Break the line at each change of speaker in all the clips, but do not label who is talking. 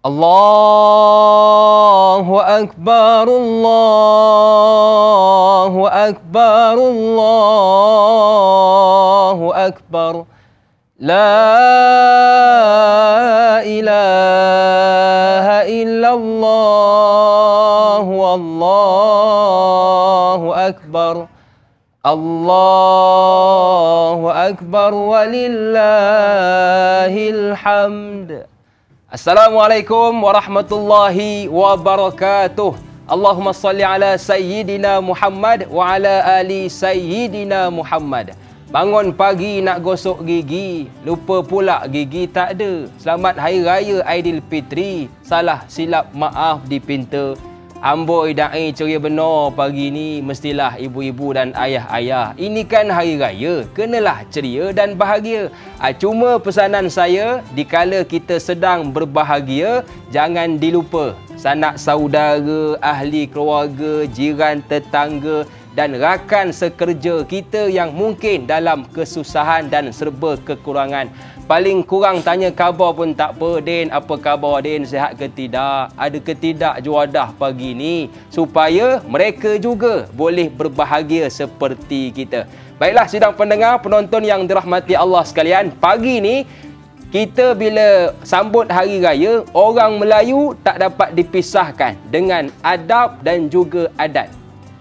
Allahu Akbar, Allahu Akbar, Allahu Akbar. La ilaha illallah, Allahu Akbar. Allahu Akbar walillahil hamd. Assalamualaikum warahmatullahi wabarakatuh. Allahumma salli ala Sayyidina Muhammad wa ala ali Sayyidina Muhammad. Bangun pagi nak gosok gigi, lupa pula gigi tak ada. Selamat Hari Raya Aidilfitri. Salah silap maaf dipinta. Amboi da'i ceria benar pagi ni, mestilah ibu-ibu dan ayah-ayah. Ini kan hari raya, kenalah ceria dan bahagia. Cuma pesanan saya, dikala kita sedang berbahagia, jangan dilupa sanak saudara, ahli keluarga, jiran tetangga dan rakan sekerja kita yang mungkin dalam kesusahan dan serba kekurangan. Paling kurang tanya khabar pun tak apa. Din, apa khabar Din? Sihat ke tidak? Ada ke tidak juadah pagi ni? Supaya mereka juga boleh berbahagia seperti kita. Baiklah sidang pendengar, penonton yang dirahmati Allah sekalian. Pagi ni kita bila sambut Hari Raya, orang Melayu tak dapat dipisahkan dengan adab dan juga adat.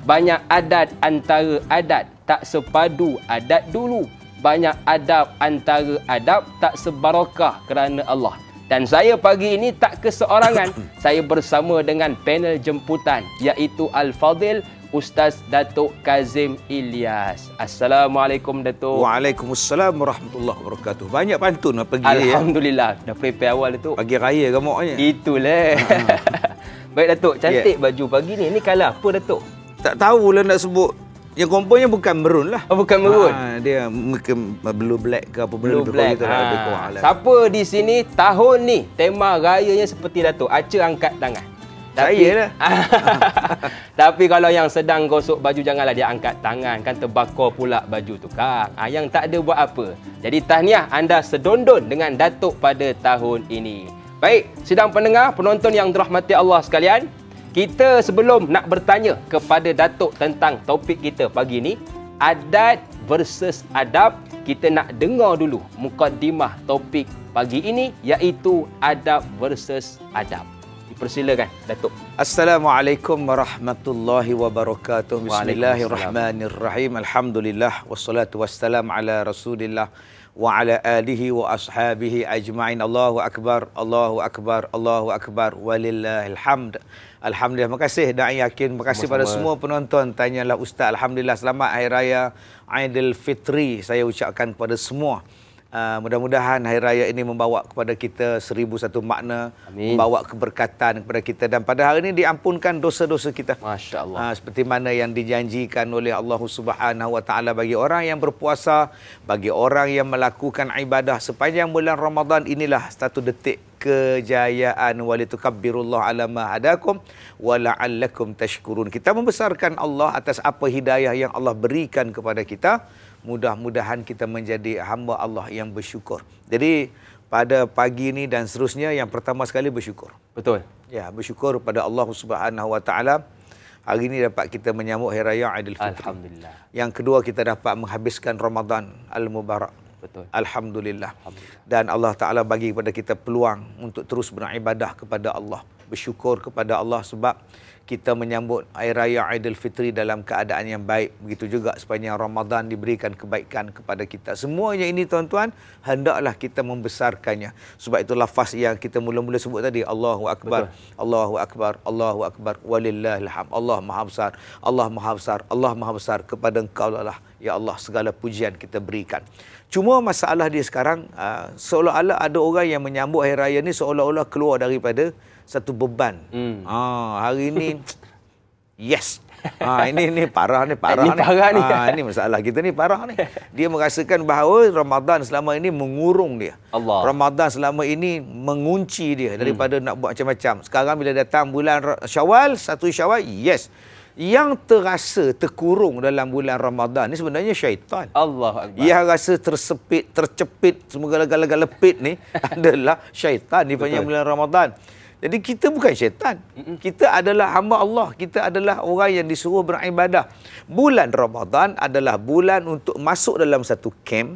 Banyak adat antara adat tak sepadu adat dulu. Banyak adab antara adab tak sebarakah kerana Allah. Dan saya pagi ini tak keseorangan. Saya bersama dengan panel jemputan, iaitu Al-Fadhil Ustaz Datuk Kazim Ilyas. Assalamualaikum Datuk.
Waalaikumsalam warahmatullahi wabarakatuh. Banyak pantun pagi ni.
Alhamdulillah, dah prepare awal Datuk.
Pagi raya gemuknya.
Itulah. Baik Datuk, cantik baju pagi ni. Ini colour apa Datuk?
Tak tahu lah nak sebut. Yang komponya bukan maroon lah.
Oh, bukan maroon.
Dia mungkin blue black ke apa
blue black.
Lebih kurang lah.
Siapa di sini tahun ni tema rayanya seperti Datuk? Acah angkat tangan.
Saya lah.
Tapi kalau yang sedang gosok baju janganlah dia angkat tangan, kan terbakar pula baju tu kang. Yang tak ada buat apa. Jadi tahniah anda sedondon dengan Datuk pada tahun ini. Baik, sidang pendengar, penonton yang dirahmati Allah sekalian. Kita sebelum nak bertanya kepada Datuk tentang topik kita pagi ni, adat versus adab, kita nak dengar dulu mukaddimah topik pagi ini, iaitu adab versus adab. Dipersilakan Datuk.
Assalamualaikum warahmatullahi wabarakatuh. Bismillahirrahmanirrahim. Alhamdulillah wassalatu wassalam ala Rasulillah wa ala alihi wa ashabihi ajma'in. Allahu akbar, Allahu akbar, Allahu akbar, walillahil hamd. Alhamdulillah. Terima kasih Da'i Yakin. Terima kasih pada semua penonton. Tanyalah Ustaz. Alhamdulillah, selamat Hari Raya Aidilfitri saya ucapkan kepada semua. Mudah-mudahan Hari Raya ini membawa kepada kita 1001 makna. Amin. Membawa keberkatan kepada kita. Dan pada hari ini diampunkan dosa-dosa kita. Masya Allah. Seperti mana yang dijanjikan oleh Allah Subhanahu Wa Taala bagi orang yang berpuasa, bagi orang yang melakukan ibadah sepanjang bulan Ramadan. Inilah satu detik kejayaan, walitukabbirullah ala ma hadakum wa la'allakum tashkurun. Kita membesarkan Allah atas apa hidayah yang Allah berikan kepada kita. Mudah-mudahan kita menjadi hamba Allah yang bersyukur. Jadi pada pagi ini dan seterusnya, yang pertama sekali bersyukur. Betul. Ya, bersyukur pada Allah Subhanahu Wa Taala. Hari ini dapat kita menyambut Hari Raya Aidilfitri. Alhamdulillah. Yang kedua, kita dapat menghabiskan Ramadan Al-Mubarak. Betul. Alhamdulillah. Dan Allah Ta'ala bagi kepada kita peluang untuk terus beribadah kepada Allah. Bersyukur kepada Allah sebab kita menyambut Hari Raya Aidilfitri dalam keadaan yang baik. Begitu juga sepanjang Ramadan diberikan kebaikan kepada kita. Semuanya ini tuan-tuan, hendaklah kita membesarkannya. Sebab itu lafaz yang kita mula-mula sebut tadi, Allahu Akbar, betul. Allahu Akbar, Allahu Akbar, walillahil hamd. Allah Maha Besar, Allah Maha Besar, Allah Maha Besar. Kepada Engkau lah, ya Allah, segala pujian kita berikan. Cuma masalah dia sekarang, seolah-olah ada orang yang menyambut Hari Raya ni seolah-olah keluar daripada satu beban. Hari ini yes. Ini parah ni, parah ni. Parah ni. Ini masalah kita ni parah ni. Dia merasakan bahawa Ramadan selama ini mengurung dia. Allah. Ramadan selama ini mengunci dia daripada nak buat macam-macam. Sekarang bila datang bulan Syawal, 1 Syawal, yes. Yang terasa terkurung dalam bulan Ramadan ni sebenarnya syaitan. Allah Akbar. Yang rasa tersepit, tercepit, segala-gala lepit ni adalah syaitan di panjang bulan Ramadan. Jadi kita bukan syaitan. Kita adalah hamba Allah. Kita adalah orang yang disuruh beribadah. Bulan Ramadan adalah bulan untuk masuk dalam satu camp,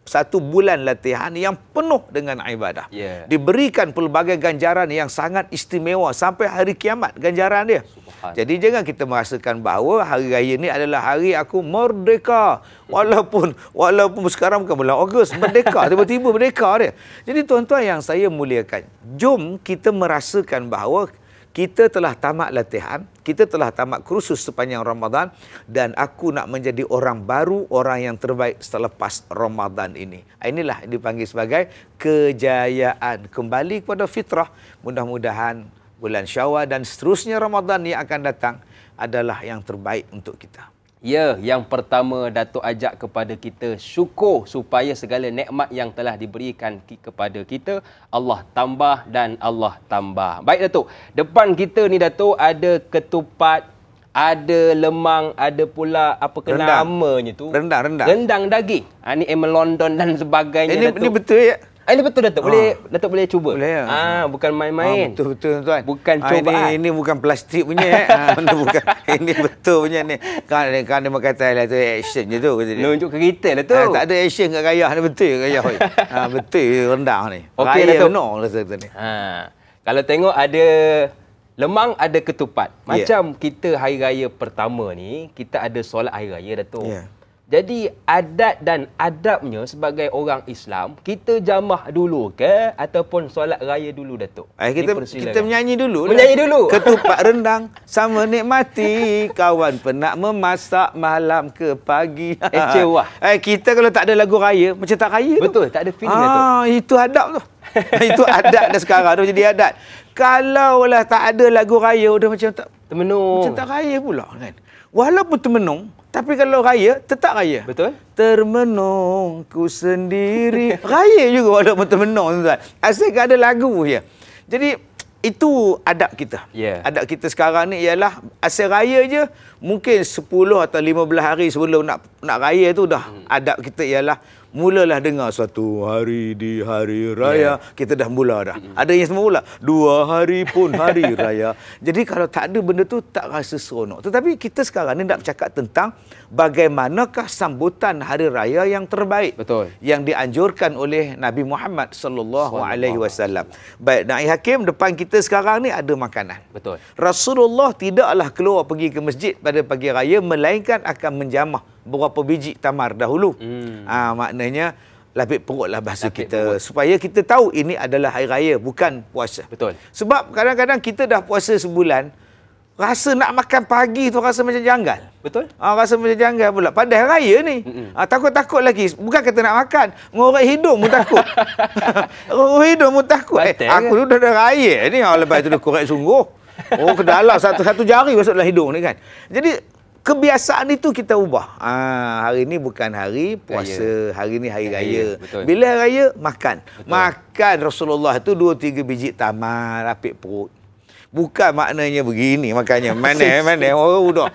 satu bulan latihan yang penuh dengan ibadah. Diberikan pelbagai ganjaran yang sangat istimewa sampai hari kiamat ganjaran dia. Jadi jangan kita merasakan bahawa hari raya ni adalah hari aku merdeka. Walaupun sekarang bukan bulan Ogos, merdeka, tiba-tiba merdeka dia. Jadi tuan-tuan yang saya muliakan, jom kita merasakan bahawa kita telah tamat latihan, kita telah tamat kursus sepanjang Ramadan dan aku nak menjadi orang baru, orang yang terbaik selepas Ramadan ini. Inilah dipanggil sebagai kejayaan. Kembali kepada fitrah. Mudah-mudahan bulan Syawal dan seterusnya Ramadan yang akan datang adalah yang terbaik untuk kita.
Ya, yang pertama Datuk ajak kepada kita syukur supaya segala nikmat yang telah diberikan kepada kita Allah tambah dan Allah tambah. Baik Datuk, depan kita ni Datuk ada ketupat, ada lemang, ada pula apa ke namanya tu? Rendang. Rendang daging. Ni Emma London dan sebagainya Datuk.
Ini betul ya?
Ini betul Datuk. Datuk boleh cuba.
Boleh ya.
Bukan main-main.
Betul tuan.
Bukan cobaan.
Ini bukan plastik punya bukan. Ini betul punya ni. Kan dia kata lah tu action je tu.
Nunjuk ke kita lah tu.
Tak ada action kat gayah ni, betul gayah. Betul rendang ni.
Okey
Raya
Datuk.
rasa tu ni.
Kalau tengok ada lemang, ada ketupat. Macam kita hari raya pertama ni, kita ada solat hari raya Datuk. Jadi adat dan adabnya sebagai orang Islam, kita jamah dulu ke ataupun solat raya dulu Datuk?
Kita menyanyi dulu.
Menyanyi dulu.
Ketupat rendang sama nikmati, kawan penat memasak malam ke pagi.
Wah.
Kita kalau tak ada lagu raya, macam tak raya.
Betul, tak ada feeling Datuk.
Itu adab tu. Itu adat dah sekarang dah jadi adat. Kalaulah tak ada lagu raya, udah macam tak termenung. Macam tak raya pula kan. Walaupun termenung, tapi kalau raya, tetap raya.
Betul.
Termenung ku sendiri. Raya juga walaupun termenung. Asalkan ada lagu je. Jadi, itu adab kita. Adab kita sekarang ni ialah asal raya je, mungkin 10 atau 15 hari sebelum nak raya tu dah. Adab kita ialah mulalah dengar suatu hari di hari raya. Kita dah mula dah. Ada yang semua mula 2 hari pun hari raya. Jadi kalau tak ada benda tu tak rasa seronok. Tetapi kita sekarang ni nak bercakap tentang bagaimanakah sambutan hari raya yang terbaik.
Betul.
Yang dianjurkan oleh Nabi Muhammad sallallahu alaihi wasallam. Baik, Naik Hakim, depan kita sekarang ni ada makanan.
Betul.
Rasulullah tidaklah keluar pergi ke masjid pada pagi raya melainkan akan menjamah beberapa biji tamar dahulu. Maknanya lapik perut lah bahasa kita. Supaya kita tahu ini adalah hari raya, bukan puasa.
Betul.
Sebab kadang-kadang kita dah puasa sebulan, rasa nak makan pagi tu rasa macam janggal.
Betul.
Rasa macam janggal pula. Padahal raya ni. Takut-takut lagi. Bukan kata nak makan. Ngorek hidung pun takut. Ngorek hidung pun takut. Aku tu dah ada raya ni. Lepas tu dah korek sungguh. Ke dalam satu jari masuk dalam hidung ni kan. Jadi kebiasaan itu kita ubah. Hari ni bukan hari puasa, hari ni hari raya. Bila hari raya, makan. Makan Rasulullah itu 2-3 biji tamar, rapik perut. Bukan maknanya begini makannya. Mana orang udah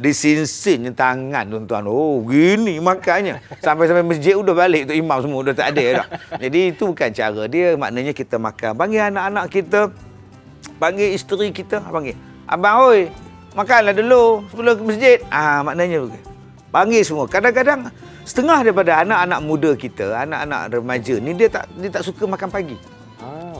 disinsin tangan tuan-tuan. Gini makannya. Sampai-sampai masjid udah balik tu imam semua udah tak ada dah. Jadi itu bukan cara dia. Maknanya kita makan. Panggil anak-anak kita, panggil isteri kita, panggil. Abang oi, makanlah dulu sebelum ke masjid. Maknanya begitu. Panggil semua. Kadang-kadang setengah daripada anak-anak muda kita, anak-anak remaja ni dia tak suka makan pagi.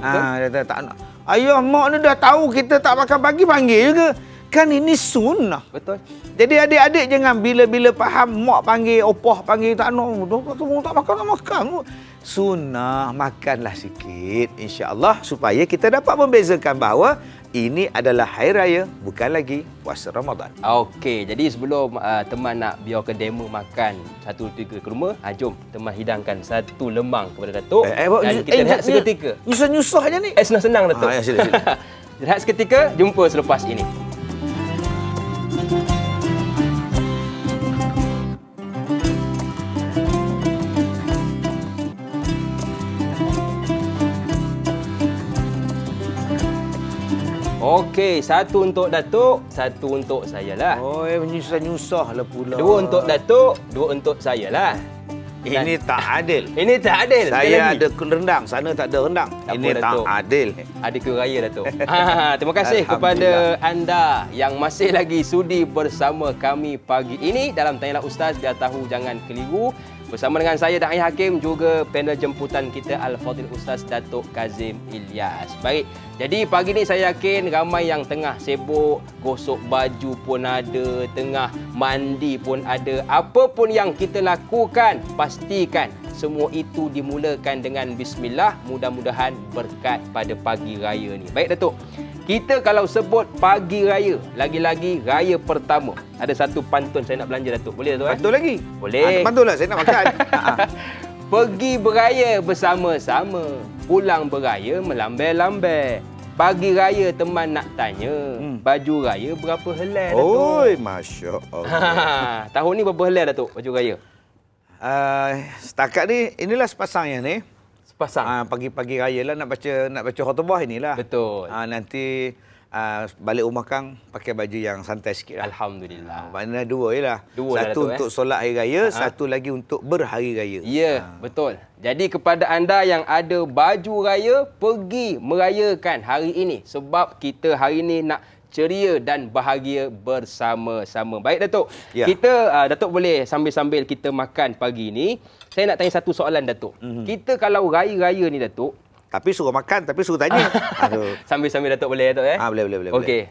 Dia tak nak. Ayah, mak ni dah tahu kita tak makan pagi, panggil juga. Kan ini sunnah. Betul. Jadi adik-adik jangan bila-bila faham mak panggil, opah panggil, tak makan. Sunnah, makanlah sikit insya-Allah supaya kita dapat membezakan bahawa ini adalah hari raya, bukan lagi puasa Ramadan. Okey, jadi sebelum teman nak biar ke demo makan 1-3 ke rumah, jom teman hidangkan satu lemang kepada Datuk. Dan kita rehat seketika. Nyusah-nyusah je ni. Senang-senang Datuk. Sila. Rehat seketika, jumpa selepas ini. Okey, satu untuk Datuk, satu untuk saya lah. Menyusah-nyusah lah pula. 2 untuk Datuk, 2 untuk saya lah. Ini tak adil.
Ini tak adil.
Saya ada rendang, sana tak ada rendang. Ini tak adil.
Ada ke raya, Datuk. Terima kasih kepada anda yang masih lagi sudi bersama kami pagi ini dalam Tanyalah Ustaz. Biar tahu jangan keliru. Bersama dengan saya Da'i Hakim, juga panel jemputan kita Al-Fadhil Ustaz Datuk Kazim Ilyas. Baik, jadi pagi ni saya yakin ramai yang tengah sibuk, gosok baju pun ada, tengah mandi pun ada. Apa pun yang kita lakukan, pastikan semua itu dimulakan dengan bismillah. Mudah-mudahan berkat pada pagi raya ni. Baik Datuk, kita kalau sebut pagi raya, lagi-lagi raya pertama, ada satu pantun saya nak belanja Datuk. Boleh Datuk?
Pantun lagi?
Boleh.
Pantun lah, saya nak makan.
Pergi beraya bersama-sama, pulang beraya melambai-lambai. Pagi raya teman nak tanya, baju raya berapa helai Datuk?
Oi, Masya Allah.
Tahun ni berapa helai Datuk baju raya?
Setakat ni, inilah sepasang yang ni.
Sepasang?
Pagi-pagi raya lah nak baca khutbah inilah.
Betul.
Nanti balik rumah Kang pakai baju yang santai sikit lah.
Alhamdulillah.
Maknanya dua je lah.
Dua
satu
Datuk,
untuk solat hari raya, satu lagi untuk berhari raya.
Ya, betul. Jadi kepada anda yang ada baju raya, pergi merayakan hari ini. Sebab kita hari ini nak ceria dan bahagia bersama-sama. Baik Datuk,
ya.
Kita Datuk boleh sambil-sambil kita makan pagi ni, saya nak tanya satu soalan Datuk. Kita kalau raya-raya ni Datuk,
tapi suruh makan, tapi suruh tanya. Aduh.
Sambil-sambil Datuk boleh Datuk
Boleh.
Okey.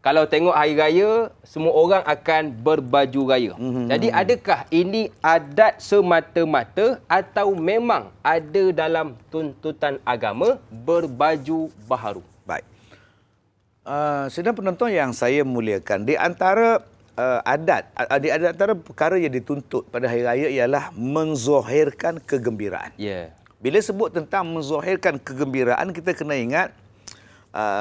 Kalau tengok hari raya, semua orang akan berbaju raya. Jadi adakah ini adat semata-mata atau memang ada dalam tuntutan agama berbaju baharu?
Baik. Sedang penonton yang saya muliakan, di antara di antara perkara yang dituntut pada hari raya ialah menzahirkan kegembiraan.
Ya.
Bila sebut tentang menzahirkan kegembiraan, kita kena ingat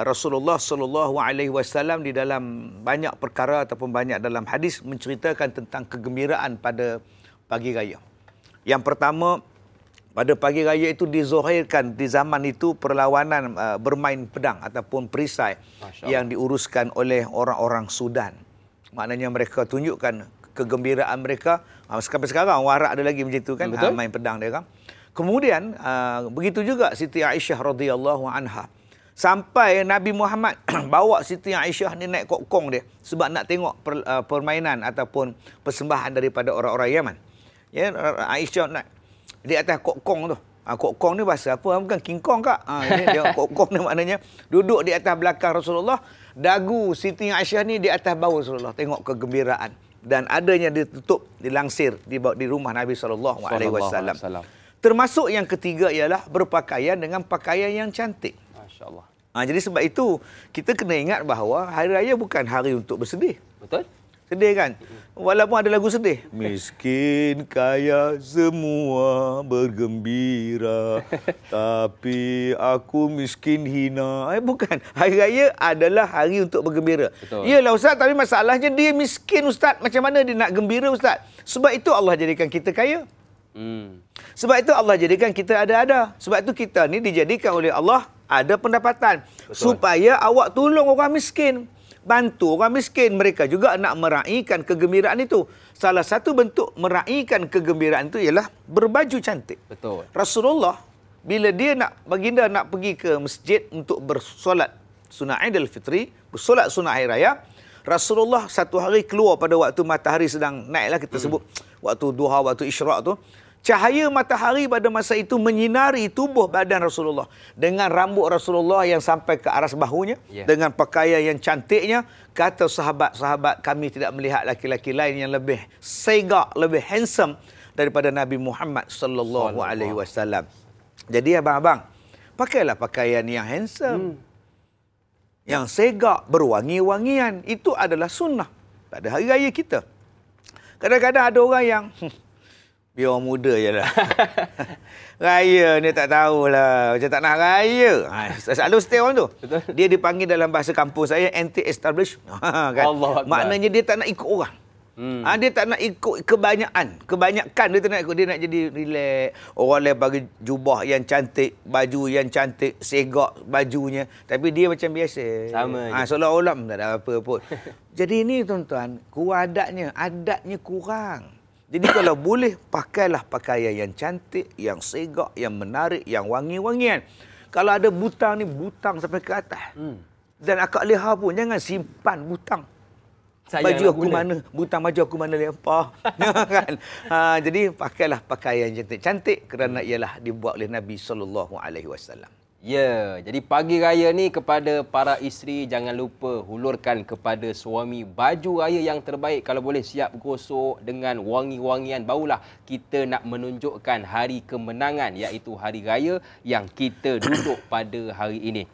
Rasulullah sallallahu alaihi wasallam di dalam banyak perkara ataupun banyak dalam hadis menceritakan tentang kegembiraan pada pagi raya. Yang pertama, pada pagi raya itu dizahirkan di zaman itu perlawanan bermain pedang ataupun perisai yang diuruskan oleh orang-orang Sudan. Maknanya mereka tunjukkan kegembiraan mereka. Sampai sekarang warak ada lagi macam itu kan, main pedang dia kan. Kemudian begitu juga Siti Aisyah radhiyallahu anha. Sampai Nabi Muhammad bawa Siti Aisyah ni naik kokong dia sebab nak tengok permainan ataupun persembahan daripada orang-orang Yaman. Ya, Aisyah naik di atas kokong tu. Kokong ni bahasa apa? Bukan King Kong kak. Ini dia kokong ni maknanya duduk di atas belakang Rasulullah. Dagu Siti Aisyah ni di atas bau Rasulullah. Tengok kegembiraan. Dan adanya ditutup, dilangsir di rumah Nabi SAW. Termasuk yang ketiga ialah berpakaian dengan pakaian yang cantik.
Masya Allah.
Jadi sebab itu, kita kena ingat bahawa hari raya bukan hari untuk bersedih.
Betul?
Sedih kan? Walaupun ada lagu sedih. Miskin kaya semua bergembira, tapi aku miskin hina. Bukan. Hari raya adalah hari untuk bergembira. Betul. Yalah Ustaz, tapi masalahnya dia miskin Ustaz. Macam mana dia nak gembira Ustaz? Sebab itu Allah jadikan kita kaya. Sebab itu Allah jadikan kita ada-ada. Sebab itu kita ni dijadikan oleh Allah ada pendapatan. Betul. Supaya awak tolong orang miskin. Bantu orang miskin. Mereka juga nak meraihkan kegembiraan itu. Salah satu bentuk meraihkan kegembiraan itu ialah berbaju cantik.
Betul.
Rasulullah, bila dia baginda nak pergi ke masjid untuk bersolat sunat Aidilfitri, bersolat sunat hari raya, Rasulullah satu hari keluar pada waktu matahari sedang naiklah, kita sebut waktu duha, waktu isyraq tu. Cahaya matahari pada masa itu menyinari tubuh badan Rasulullah. Dengan rambut Rasulullah yang sampai ke aras bahunya. Dengan pakaian yang cantiknya. Kata sahabat-sahabat, kami tidak melihat laki-laki lain yang lebih segak, lebih handsome daripada Nabi Muhammad sallallahu alaihi wasallam. Jadi abang-abang, pakailah pakaian yang handsome. Yang segak, berwangi-wangian. Itu adalah sunnah pada hari raya kita. Kadang-kadang ada orang yang biar orang muda je lah. Raya ni tak tahulah. Macam tak nak raya. Selalu stay orang tu. Betul. Dia dipanggil dalam bahasa kampung saya anti-establish. Kan? Maknanya dia tak nak ikut orang. Dia tak nak ikut kebanyakan dia tak nak ikut. Dia nak jadi relax. Orang lain bagi jubah yang cantik, baju yang cantik, segak bajunya, tapi dia macam biasa.
Sama je.
Seolah-olah tak ada apa pun. Jadi ini tuan-tuan, kurang adatnya kurang. Jadi kalau boleh, pakailah pakaian yang cantik, yang segak, yang menarik, yang wangi-wangian. Kalau ada butang ni, butang sampai ke atas. Dan akak leha pun, jangan simpan butang. Baju aku mana, butang baju aku mana lempah. Kan? Jadi pakailah pakaian yang cantik kerana ialah dibuat oleh Nabi SAW.
Ya, jadi pagi raya ni kepada para isteri jangan lupa hulurkan kepada suami baju raya yang terbaik. Kalau boleh siap gosok dengan wangi-wangian, barulah kita nak menunjukkan hari kemenangan iaitu hari raya yang kita duduk pada hari ini.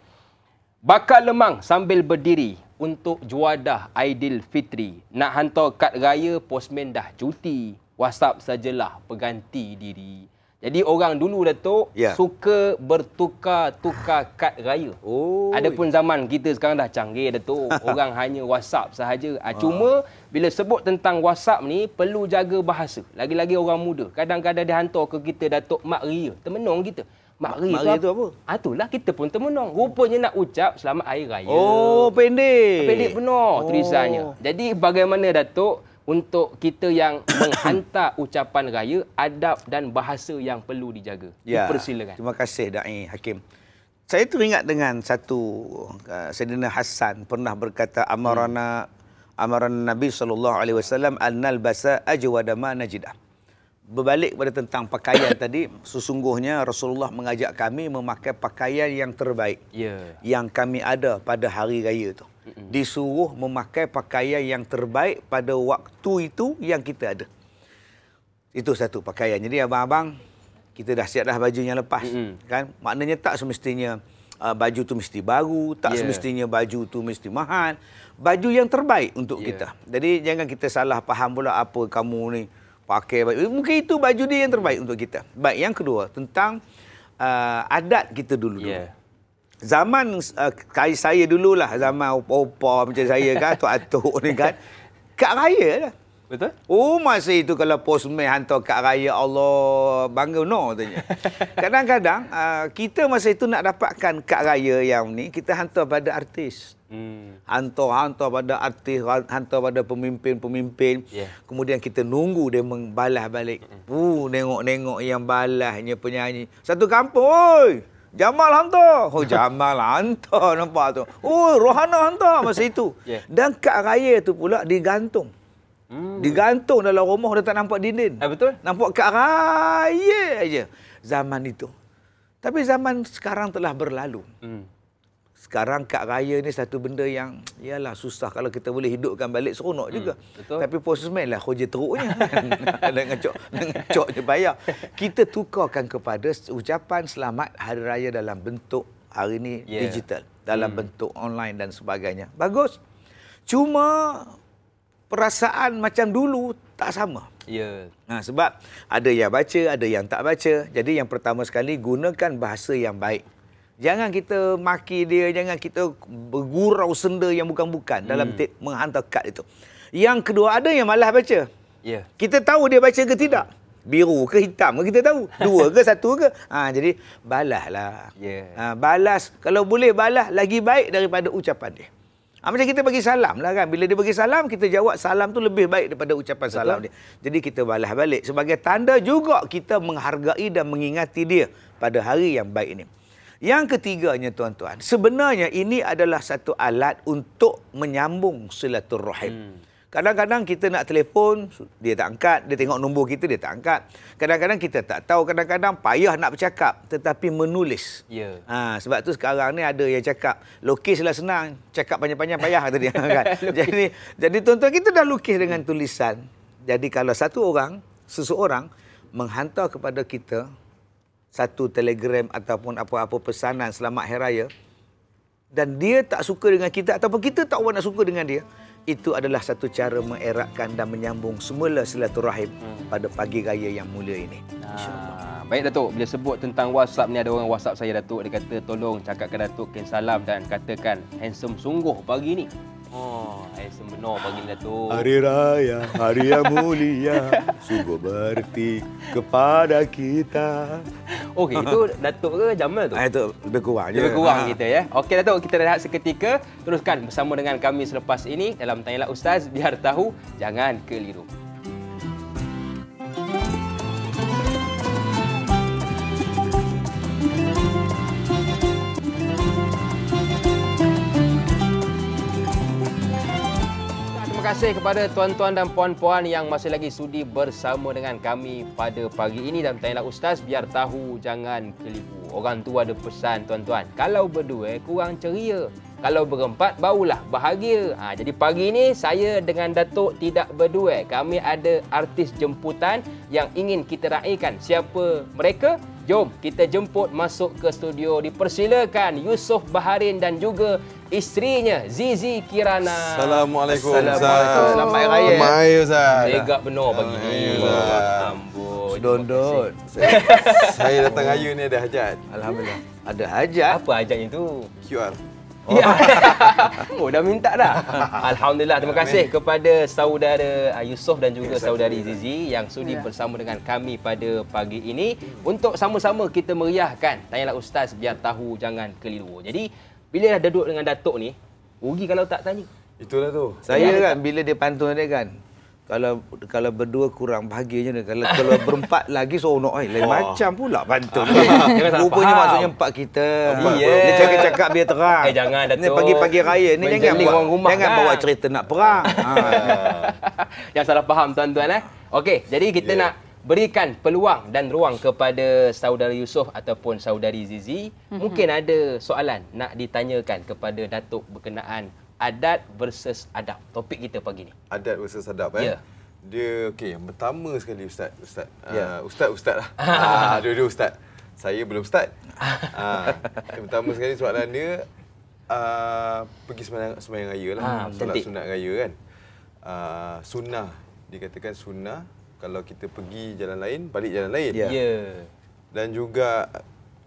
Bakar lemang sambil berdiri untuk juadah Aidilfitri. Nak hantar kad raya, postman dah cuti. WhatsApp sajalah pengganti diri. Jadi orang dulu Datuk suka bertukar-tukar kad raya. Adapun zaman kita sekarang dah canggih Datuk. Orang hanya WhatsApp sahaja. Cuma bila sebut tentang WhatsApp ni perlu jaga bahasa. Lagi-lagi orang muda. Kadang-kadang dia hantar ke kita Datuk Mak Ria. Termenung kita. Mak Ria tu apa? Itulah kita pun termenung. Rupanya nak ucap selamat hari raya.
Oh, pendek.
Pendek benar tulisannya. Jadi bagaimana Datuk untuk kita yang menghantar ucapan raya, adab dan bahasa yang perlu dijaga.
Ya,
dipersilakan.
Terima kasih Da'i Hakim. Saya teringat dengan satu Sayyidina Hasan pernah berkata amarana Nabi SAW annal basa ajwada ma najidah. Berbalik kepada tentang pakaian tadi, sesungguhnya Rasulullah mengajak kami memakai pakaian yang terbaik yang kami ada pada hari raya itu. Disuruh memakai pakaian yang terbaik pada waktu itu yang kita ada. Itu satu pakaian. Jadi abang-abang, kita dah siap dah baju yang lepas. Kan? Maknanya tak semestinya baju tu mesti baru, tak semestinya baju tu mesti mahal. Baju yang terbaik untuk kita. Jadi jangan kita salah faham pula apa kamu ni pakai baju. Mungkin itu baju dia yang terbaik untuk kita. Baik, yang kedua tentang adat kita dulu. Zaman saya dululah, zaman opa-opa macam saya kan, atuk-atuk ni kan, kad raya lah.
Betul?
Oh, masa itu kalau postman hantar kad raya, Allah, bangga no tanya. Kadang-kadang kita masa itu nak dapatkan kad raya yang ni, kita hantar pada artis. Hantar pada artis, hantar pada pemimpin-pemimpin. Kemudian kita nunggu dia membalas balik. Nengok-nengok yang balasnya penyanyi. Satu kampung, oi! Jamal hantar. Oh, Jamal hantar, nampak tu. Oh, Rohana hantar masa itu. Dan kad raya tu pula digantung. Digantung dalam rumah, dah tak nampak dinding.
Betul.
Nampak kad raya aja zaman itu. Tapi zaman sekarang telah berlalu. Sekarang kad raya ni satu benda yang ialah susah kalau kita boleh hidupkan balik, seronok juga.
Betul.
Tapi postman lah kerja teruknya. dengan cok je bayar. Kita tukarkan kepada ucapan selamat hari raya dalam bentuk hari ni digital, dalam bentuk online dan sebagainya. Bagus. Cuma perasaan macam dulu tak sama. Sebab ada yang baca, ada yang tak baca. Jadi yang pertama sekali, gunakan bahasa yang baik. Jangan kita maki dia, jangan kita bergurau senda yang bukan-bukan dalam menghantar kad itu. Yang kedua, ada yang malas baca. Kita tahu dia baca ke tidak. Biru ke hitam ke kita tahu. Dua ke satu ke. Jadi balaslah. Balas. Kalau boleh balas, lagi baik daripada ucapan dia. Macam kita bagi salam lah kan. Bila dia bagi salam, kita jawab salam tu lebih baik daripada ucapan salam dia. Jadi kita balas balik. Sebagai tanda juga kita menghargai dan mengingati dia pada hari yang baik ini. Yang ketiganya tuan-tuan, sebenarnya ini adalah satu alat untuk menyambung silaturrahim. Kadang-kadang kita nak telefon, dia tak angkat. Dia tengok nombor kita, dia tak angkat. Kadang-kadang kita tak tahu, kadang-kadang payah nak bercakap, tetapi menulis. Sebab tu sekarang ni ada yang cakap, lukislah senang, cakap panjang-panjang payah kata dia. Kan? Jadi tuan-tuan, kita dah lukis dengan tulisan. Jadi kalau seseorang menghantar kepada kita satu telegram ataupun apa-apa pesanan selamat hari raya dan dia tak suka dengan kita ataupun kita tak nak suka dengan dia, itu adalah satu cara mengeratkan dan menyambung semula silaturahim pada pagi raya yang mulia ini.
Baik Datuk, bila sebut tentang WhatsApp ni, ada orang WhatsApp saya Datuk, dia kata tolong cakapkan Datuk kirim salam dan katakan handsome sungguh pagi ni. Handsome benar pagi ni Datuk.
Hari raya, hari yang mulia, sungguh berarti kepada kita.
Okey, itu Datuk ke Jamal tu?
Itu lebih kurang je.
Lebih kurang kita ya. Okey Datuk, kita rehat seketika. Teruskan bersama dengan kami selepas ini dalam Tanyalah Ustaz, biar tahu, jangan keliru. kasih kepada tuan-tuan dan puan-puan yang masih lagi sudi bersama dengan kami pada pagi ini dalam Tanyalah Ustaz, biar tahu jangan keliru. Orang tu ada pesan tuan-tuan, kalau berdua kurang ceria, kalau berempat barulah bahagia. Jadi pagi ini saya dengan Datuk tidak berdua. Kami ada artis jemputan yang ingin kita raikan. Siapa mereka? Jom kita jemput masuk ke studio. Dipersilakan Yusof Baharin dan juga isterinya Zizi Kirana.
Assalamualaikum Ustaz.
Selamat Hari Raya.
Selamat Hari Ustaz.
Tegak benar pagi ni. Ambon.
Dondot.
Saya datang raya ni ada hajat.
Alhamdulillah. Ada hajat.
Apa hajatnya tu?
QR.
Ya. Oh, dah minta dah. Alhamdulillah. Terima kasih kepada saudara Yusof dan juga saudari Zizi yang sudi bersama dengan kami pada pagi ini untuk sama-sama kita meriahkan Tanyalah Ustaz, biar tahu jangan keliru. Jadi, bila dah duduk dengan Datuk ni, rugi kalau tak tanya.
Itulah tu.
Saya kan bila dia pantun dia kan, kalau berdua kurang bahagianya dia. Kalau berempat lagi seronok lain macam pula pantun.
Jangan salah
Rupanya
faham.
maksudnya empat kita.
Iya.
Dia cakap-cakap biar terang.
Jangan Datuk.
Ni pagi-pagi raya ni
Menjeling orang rumah
jangan
kan.
bawa cerita nak perang.
Yang salah faham tuan-tuan. Okey, jadi kita nak berikan peluang dan ruang kepada saudara Yusof ataupun saudari Zizi. Mungkin ada soalan nak ditanyakan kepada Datuk berkenaan adat versus adab. Topik kita pagi ni.
Adat versus adab
Ya.
Dia okey, yang pertama sekali Ustaz.
Ya.
Ustaz lah. Dua-dua Ustaz. Saya belum start. Yang pertama sekali soalan dia pergi sembahyang raya lah. Solat
cantik.
sunat raya kan. Sunnah, dikatakan sunnah kalau kita pergi jalan lain, balik jalan lain.
Ya.
Dan juga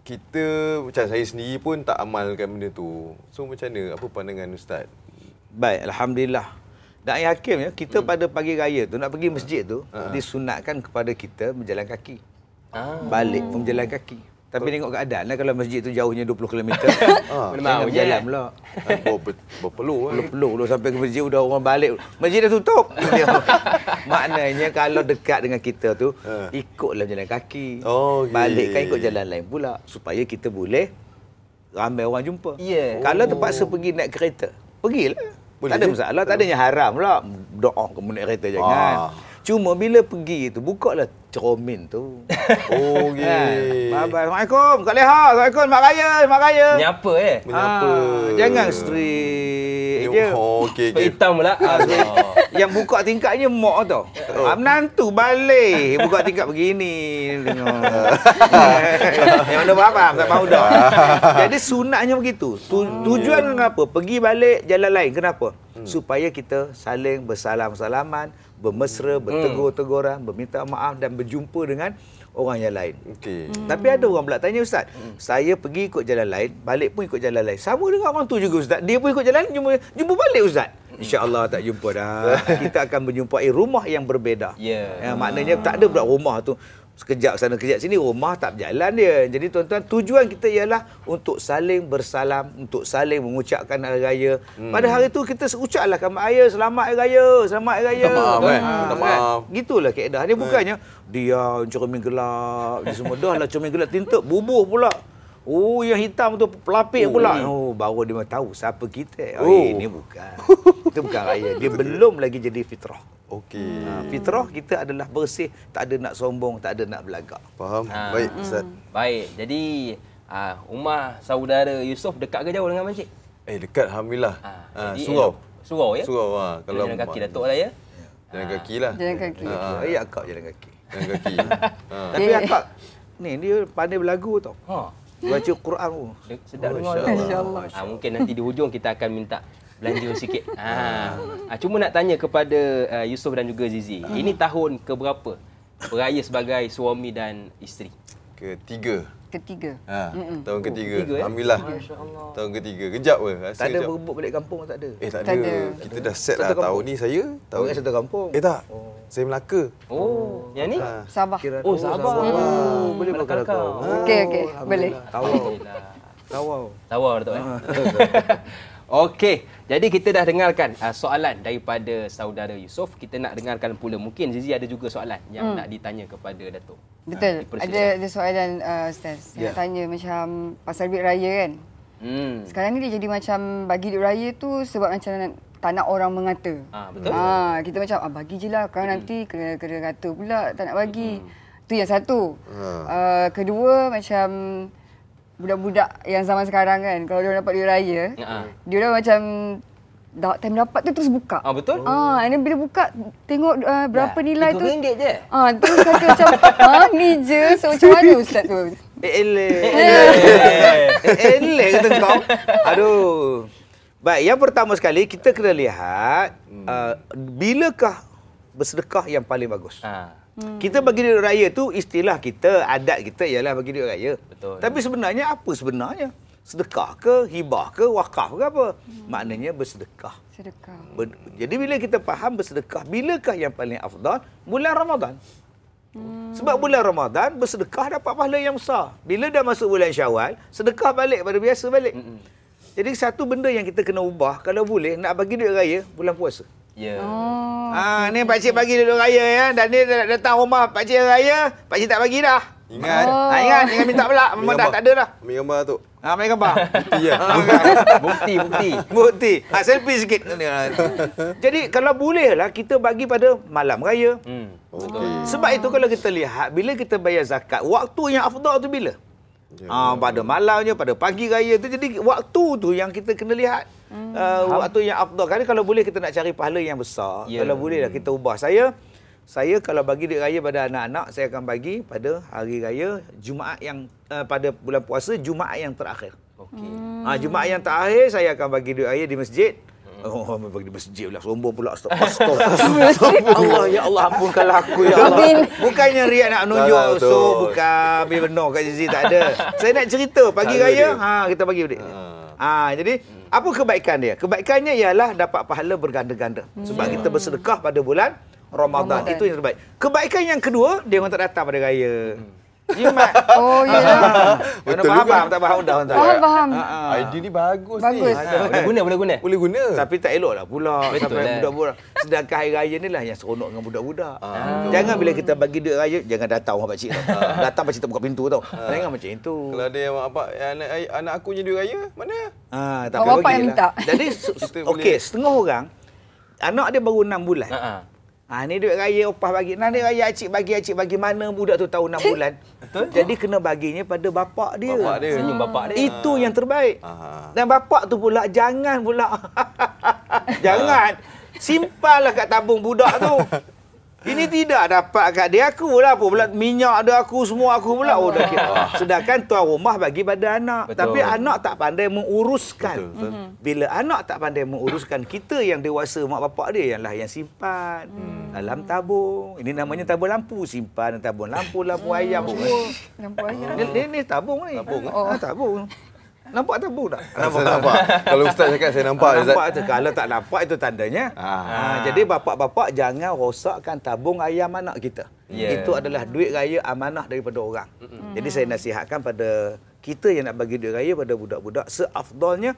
kita, macam saya sendiri pun tak amalkan benda tu. So macam mana? Apa pandangan Ustaz?
Baik, alhamdulillah. Dan yang hakim ya, kita pada pagi raya tu nak pergi masjid tu disunatkan kepada kita berjalan kaki. Balik pun berjalan kaki. Tapi tengok keadaan lah, kalau masjid tu jauhnya 20 km. Jangan berjalan pula. Berpeluh sampai ke masjid udah orang balik. Masjid dah tutup. Maknanya kalau dekat dengan kita tu, ikutlah jalan kaki. Balik kan ikut jalan lain pula. Supaya kita boleh ramai orang jumpa. Kalau terpaksa pergi naik kereta, pergilah. Tak ada masalah, tak adanya haram pula. Doa ke naik kereta jangan. Cuma bila pergi tu, bukalah ceromin tu. Bye-bye. Assalamualaikum. Kak Leha. Assalamualaikum. Mak Raya.
Menyapa
Menyapa.
Jangan street je.
Okey.
Hitam pula.
Yang buka tingkatnya mak tau. Menantu balik. Buka tingkat begini. Yang mana faham? Tak mahu dah. Jadi sunatnya begitu. Tujuan kenapa? Pergi balik jalan lain. Kenapa? Supaya kita saling bersalam-salaman, bermesra, bertegur-teguran, berminta maaf dan berjumpa dengan orang yang lain. Tapi ada orang pula tanya, Ustaz, saya pergi ikut jalan lain, balik pun ikut jalan lain. Sama dengan orang tu juga, Ustaz. Dia pun ikut jalan, jumpa balik, Ustaz. InsyaAllah tak jumpa dah. Kita akan menjumpai rumah yang berbeza. Maknanya tak ada pula rumah tu sekejap sana kejap sini, rumah tak berjalan dia. Jadi tuan-tuan, tujuan kita ialah untuk saling bersalam, untuk saling mengucapkan hari raya. Pada hari tu kita ucaplah Mak Ayah, selamat hari raya, selamat hari raya.
Minta maaf.
Gitulah kaedah. Dia bukannya dia cermin gelap, dia semua dah lah cermin gelap tinta bubuh pula. Yang hitam tu pelapik pula. Baru dia tahu siapa kita. Ini bukan. Itu bukan raya. Dia belum lagi jadi fitrah. Fitrah kita adalah bersih, tak ada nak sombong, tak ada nak belagak.
Faham? Baik, Ustaz.
Baik. Jadi, rumah saudara Yusof dekat ke jauh dengan masjid?
Dekat, alhamdulillah.
Jadi,
Surau.
Surau ya?
Surau. Kalau
jalan kaki Datuk lah ya?
Jalan kaki lah.
Jalan kaki.
Ayah akak jalan kaki.
Jalan kaki.
Tapi akak ni dia pandai berlagu tau. Baca Quran tu.
Sedap dengar.
InsyaAllah.
Mungkin nanti di hujung kita akan minta belanja sikit. Cuma nak tanya kepada Yusof dan juga Zizi. Ini tahun keberapa beraya sebagai suami dan isteri?
Ketiga. Tahun ketiga. Alhamdulillah. Tahun ketiga. Kejap ke? Rasa
Tak ada
kejap.
berebut balik kampung tak ada.
Tak
Tak
ada.
ada.
Kita dah set
Satu
lah
kampung.
tahun ni saya.
Orang satu kampung.
Tak. Saya Melaka.
Yang ni?
Sabah.
Sabah.
Boleh makan kau.
Okey, boleh.
Tawau.
Tawar Datuk Okey, jadi kita dah dengarkan soalan daripada saudara Yusof. Kita nak dengarkan pula. Mungkin Zizi ada juga soalan yang nak ditanya kepada Datuk.
Betul. Ada soalan Ustaz. Saya tanya macam pasal duit raya kan. Sekarang ni dia jadi macam bagi duit raya tu sebab macam tak nak orang mengata.
Betul.
Kita macam bagi je lah, kan nanti kena kata pula tak nak bagi. Tu yang satu. Kedua macam budak-budak yang zaman sekarang kan, kalau dia dapat duit raya, dia orang macam time dapat tu terus buka.
Betul.
And then bila buka tengok berapa nilai tu.
RM3 je.
Terus kata macam ni je. So macam mana ustaz tu?
Elek kata kau. Aduh. Baik, yang pertama sekali kita kena lihat bilakah bersedekah yang paling bagus. Kita bagi duit raya tu istilah kita, adat kita ialah bagi duit raya.
Betul.
Tapi sebenarnya apa sebenarnya? Sedekah ke, hibah ke, wakaf ke apa? Maknanya bersedekah.
Sedekah.
Jadi bila kita faham bersedekah, bilakah yang paling afdal? Bulan Ramadan. Sebab bulan Ramadan bersedekah dapat pahala yang besar. Bila dah masuk bulan Syawal, sedekah balik pada biasa balik. Jadi satu benda yang kita kena ubah kalau boleh nak bagi duit raya bulan puasa.
Ya.
Ni pak cik bagi duit raya ya, dan ni datang rumah pak cik raya, pak cik tak bagi dah.
Ingat.
Ingat jangan minta pula, memang dah tak ada dah.
Ambil gambar tu.
Ambil gambar.
Iya.
Bukti.
Selfie sikit. Jadi kalau bolehlah kita bagi pada malam raya.
Okey.
Sebab itu kalau kita lihat bila kita bayar zakat, waktu yang afdal tu bila? Pada malamnya, pada pagi raya tu. Jadi waktu tu yang kita kena lihat. Waktu yang afdal. Kadang kalau boleh kita nak cari pahala yang besar. Kalau bolehlah kita ubah. Saya kalau bagi duit raya pada anak-anak, saya akan bagi pada hari raya Jumaat yang pada bulan puasa, Jumaat yang terakhir.
Okey.
Jumaat yang terakhir saya akan bagi duit raya di masjid. Bagi di masjid pula, sombong pula. Astagfirullah, ya Allah ampunkanlah aku ya Allah. Bukannya riak nak nunjuk, bukan ambil benar kat sini, tak ada. Saya nak cerita pagi raya, kita bagi duit. Jadi apa kebaikan dia? Kebaikannya ialah dapat pahala berganda-ganda. Sebab kita bersedekah pada bulan Ramadan. Itu yang terbaik. Kebaikan yang kedua, dia orang tak datang pada raya. Jimat.
Oh, ya.
Betul
faham,
juga.
tak faham dah.
Faham.
Idea ni bagus
Bagus.
ni.
Boleh guna.
Tapi tak eloklah pula
Betul
sampai
lah.
budak-budak. Sedangkan hari raya ni lah yang seronok dengan budak-budak. Jangan bila kita bagi duit raya, jangan datang orang pakcik tau. Datang pakcik tak buka pintu tau. Jangan macam itu.
Kalau ada yang apa anak aku je duit raya, mana?
Tapi
bapak yang minta.
Jadi okey, setengah orang anak dia baru 6 bulan. Ni duit raya opah bagi. Nanti raya acik bagi mana budak tu tahu 6 bulan. Jadi kena baginya pada bapak dia.
Bapak dia.
Senyum bapak dia.
Itu yang terbaik. Dan bapak tu pula jangan pula. Jangan. Simpanlah kat tabung budak tu. Ini tidak dapat kat dia, aku lah pula minyak ada aku, semua aku pula. Dah kira. Sedangkan tuan rumah bagi pada anak.
Betul.
Tapi anak tak pandai menguruskan.
Betul.
Bila anak tak pandai menguruskan, kita yang dewasa, mak bapak dia yang simpan dalam tabung. Ini namanya tabung lampu. Simpan tabung lampu, lampu ayam semua.
Lampu ayam.
Ni tabung ni. Tabung. Nampak tabung tak?
Nampak. Kalau ustaz cakap saya nampak.
Nampak tu. Kalau tak nampak itu tandanya. Jadi bapak-bapak jangan rosakkan tabung ayam anak kita. Itu adalah duit raya amanah daripada orang. Jadi saya nasihatkan pada kita yang nak bagi duit raya pada budak-budak, seafdalnya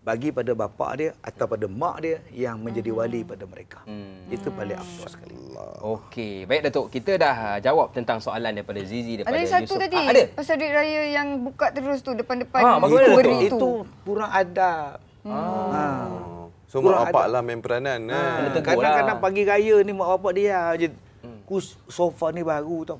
bagi pada bapak dia atau pada mak dia yang menjadi wali pada mereka. Itu paling afdal sekali.
Okey, baik Datuk. Kita dah jawab tentang soalan daripada Zizi, daripada
Ada yang satu
Yusof.
tadi.
Ada?
Pasal duit raya yang buka terus tu depan-depan.
bagaimana tu?
beri
Itu kurang adab.
So
Kurang
mak bapak lah main peranan.
Kadang-kadang pagi raya ni mak bapak dia je. Sofa ni baru tau.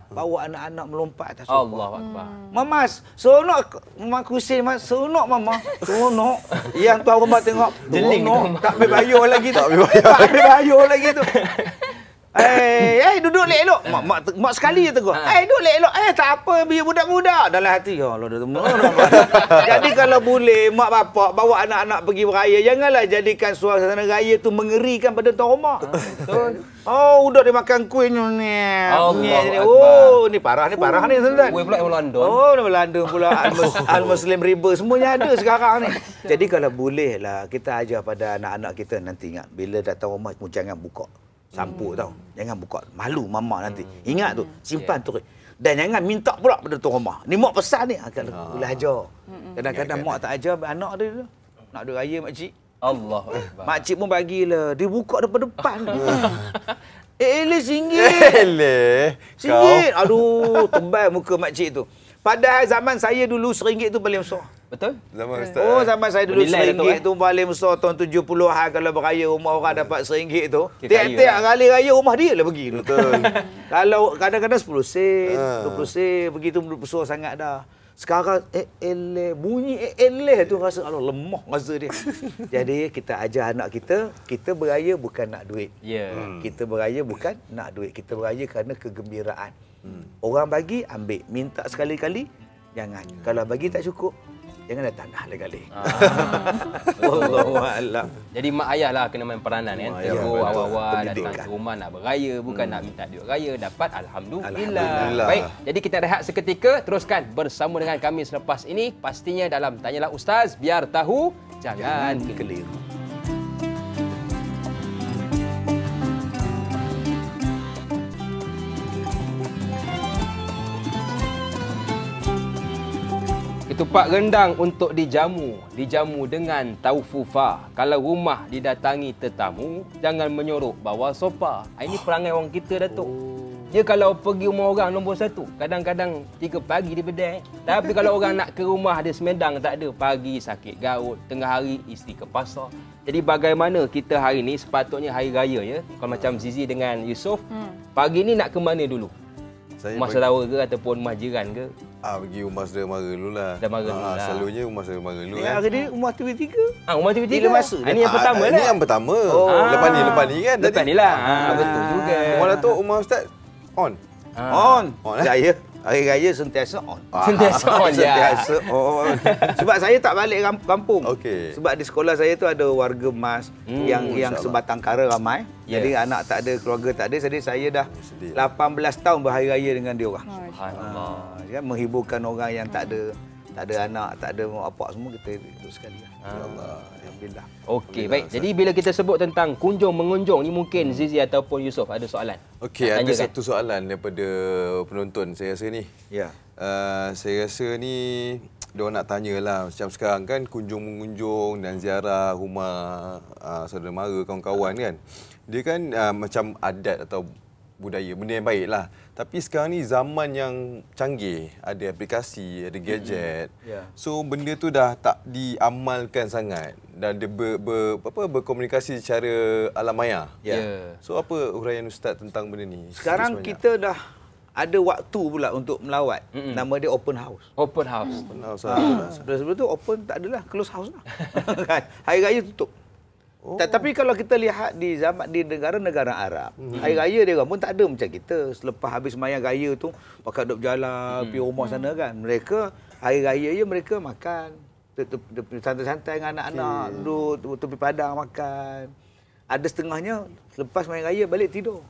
Bawa anak-anak melompat atas sofa.
Allahu akbar.
Mama, seronok mak kusin, Mas. Seronok mama. Seronok. Yang tuan rumah tengok,
Jeling tu,
seronok. Tak boleh bayar lagi tu. Tak boleh bayar lagi tu. Duduk elok. Mak sekali je tegur. Duduk elok. Tak apa, biar budak-budak. Dalam hati, ya Allah, dah teman. Jadi kalau boleh, mak bapak bawa anak-anak pergi beraya, janganlah jadikan suasana raya tu mengerikan pada tuan rumah. Betul. Udah dia makan kuihnya ni. Ni parah ni tuan-tuan.
Kuih pula yang London.
Nama London pula. Al-Muslim Riba. Semuanya ada sekarang ni. Jadi kalau boleh lah, kita ajar pada anak-anak kita nanti ingat. Bila datang rumah, jangan buka sampuk tau. Jangan buka. Malu mama nanti. Ingat tu. Simpan tu. Dan jangan minta pula pada tuan rumah. Ni mak pesan ni. Boleh ajar. Kadang-kadang mak tak ajar anak dia tu. Nak ada raya makcik.
Allahu akbar.
Makcik pun bagilah. Dia buka depan-depan. RM1. RM1. Aduh, tebal muka makcik tu. Padahal zaman saya dulu RM1 tu paling besar.
Betul?
Zaman Ustaz.
Oh, zaman saya dulu
Bernilai tu,
RM1 tu paling besar tahun 70-an kalau beraya rumah orang dapat RM1 tu.
Kira
Tiap-tiap
kaya
kali raya rumah dia lah pergi.
Betul.
Kalau kadang-kadang 10 sen, 20 sen, begitu besar sangat dah. Sekarang bunyi tu rasa Allah lemah rasa dia. Jadi kita ajar anak kita beraya bukan nak duit.
Ya.
Kita beraya bukan nak duit. Kita beraya kerana kegembiraan. Orang bagi ambil, minta sekali-kali jangan. Kalau bagi tak cukup, jangan datang dah lagi. Wallahu a'lam.
Jadi mak ayah lah kena main peranan kan.
ayah,
Tegur
betul.
awal-awal datang
Pendidikan.
ke rumah nak beraya, bukan nak minta duit raya, dapat alhamdulillah.
Alhamdulillah.
Baik, jadi kita rehat seketika, teruskan bersama dengan kami selepas ini pastinya dalam Tanyalah Ustaz, biar tahu jangan keliru.
Keliru.
Ketupat rendang untuk dijamu dengan taufufa. Kalau rumah didatangi tetamu, jangan menyorok bawa sofa. Ini perangai orang kita, Datuk. Dia kalau pergi rumah orang nombor 1, kadang-kadang 3 pagi dia bedai. Tapi kalau orang nak ke rumah dia semedang tak ada. Pagi sakit gaut, tengah hari isteri ke pasar. Jadi bagaimana kita hari ni, sepatutnya hari raya ya. Kalau macam Zizi dengan Yusof, pagi ni nak ke mana dulu?
Saya
Rumah saudara ke ataupun rumah jiran ke?
pergi rumah saudara mara dululah.
Saudara mara dulu lah.
Selalunya rumah saudara mara dulu
Ni
kan.
hari ni rumah TV3.
Rumah TV3.
Bila masa?
Ini yang pertama
Ini
lah.
yang pertama.
Oh.
Lepas ni kan.
Lepas ni lah. Betul juga.
Rumah Datuk, rumah Ustaz on.
On.
On,
Saya hari raya sentiasa on.
Sentiasa on je.
Sentiasa on. Sebab saya tak balik kampung.
Okey.
Sebab di sekolah saya tu ada warga emas yang
InsyaAllah.
sebatang kara ramai.
Ya.
Jadi anak tak ada, keluarga tak ada. Jadi saya dah
Sedih.
18 tahun berhari raya dengan dia orang.
Subhanallah.
Kan menghiburkan orang yang tak ada anak, tak ada apa semua, kita duduk sekali lah. Allah, alhamdulillah.
Okey, baik. Jadi bila kita sebut tentang kunjung-mengunjung ni, mungkin Zizi ataupun Yusof ada soalan.
Okey,
Nak
ada
tanyakan?
satu soalan daripada penonton saya rasa ni.
Ya.
Saya rasa ni diorang nak tanyalah, macam sekarang kan kunjung-mengunjung dan ziarah rumah saudara mara, kawan-kawan kan. Dia kan macam adat atau budaya, benda yang baik lah. Tapi sekarang ni zaman yang canggih, ada aplikasi, ada gadget.
Ya.
So benda tu dah tak diamalkan sangat dan dia berkomunikasi secara alam maya.
Ya.
So apa uraian Ustaz tentang benda ni?
Sekarang
Sebenarnya.
kita dah ada waktu pula untuk melawat. Nama dia open house.
Open house.
Benar Ustaz.
Sebelum tu open tak adalah, close house lah. Kan? Hari raya tutup. Tapi kalau kita lihat di negara-negara Arab, hari raya dia orang pun tak ada macam kita. Selepas habis sembahyang raya tu, pakai duduk berjalan pergi rumah sana kan. Mereka hari raya je mereka makan. Santai-santai dengan anak-anak, duduk tepi padang makan. Ada setengahnya selepas sembahyang raya balik tidur.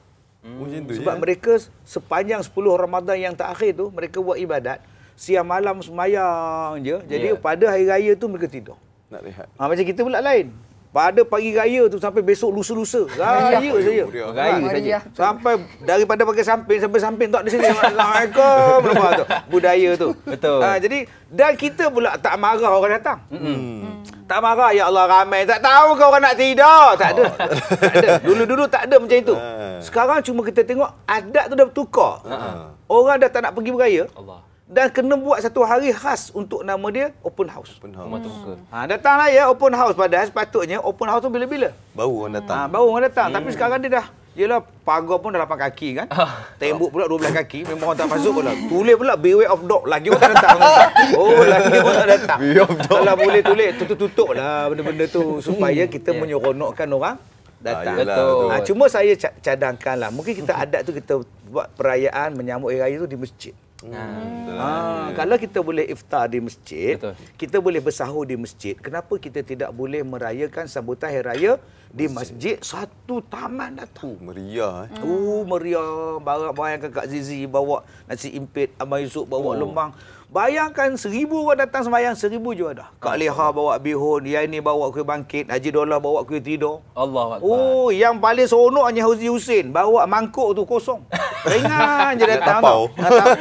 Macam tu
Sebab mereka sepanjang 10 Ramadan yang terakhir tu mereka buat ibadat, siang malam sembahyang je. Jadi pada hari raya tu mereka tidur.
nak rehat.
Macam kita pula lain. Pada pagi raya tu sampai besok lusa-lusa. Raya saja.
Raya saja.
Meriah.
Sampai daripada pakai samping sampai samping tak di sini. Assalamualaikum. Nampak tu budaya tu.
Betul.
Jadi dan kita pula tak marah orang datang. Tak marah, ya Allah ramai. Tak tahu kau orang nak tidur. Tak ada. Tak ada. Dulu-dulu tak ada macam itu. Sekarang cuma kita tengok adat tu dah bertukar. Orang dah tak nak pergi beraya.
Allah.
Dan kena buat satu hari khas untuk nama dia open house.
Open house.
Rumah terbuka.
Datanglah ya open house, padahal sepatutnya open house tu bila-bila.
Baru orang datang.
Baru orang datang. Tapi sekarang dia dah, yelah pagar pun dah 8 kaki kan. Tembok pula 12 kaki. Memang orang tak masuk pula. Tulis pula beware of dog. Lagi orang tak datang. Oh, lagi orang tak datang.
Beware of dog.
Kalau boleh tulis, tutup lah benda-benda tu. Supaya kita menyeronokkan orang datang.
Betul.
Cuma saya cadangkan lah. Mungkin kita adat tu kita buat perayaan menyambut hari raya tu di masjid. Kalau kita boleh iftar di masjid,
Betul.
kita boleh bersahur di masjid. Kenapa kita tidak boleh merayakan sambutan hari raya di masjid? Satu taman datang.
Meriah.
Meriah. Bayangkan Kak Zizi bawa nasi impit, Abang Yusuf bawa lemang. Bayangkan 1000 orang datang sembahyang, 1000 je ada. Kak Leha bawa bihun, yang ni bawa kuih bangkit, Haji Dollah bawa kuih tidur.
Allah Akbar.
Oh, yang paling seronok hanya Haji Hussein. Bawa mangkuk tu kosong. Ringan je datang.
Tapau.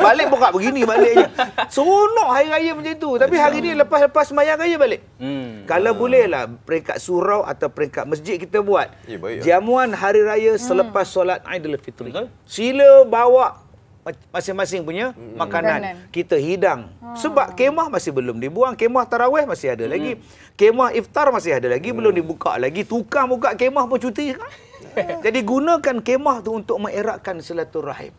Balik buka begini baliknya. Seronok hari raya macam tu. Tapi hari ni lepas sembahyang raya balik. Kalau bolehlah peringkat surau atau peringkat masjid kita buat.
baik.
Jamuan hari raya selepas solat Aidilfitri. Sila bawa masing-masing punya makanan. Kita hidang. Sebab kemah masih belum dibuang, kemah tarawih masih ada lagi. Kemah iftar masih ada lagi, belum dibuka lagi. Tukang buka kemah pun cuti kan? Jadi gunakan kemah tu untuk mengeratkan silaturahim.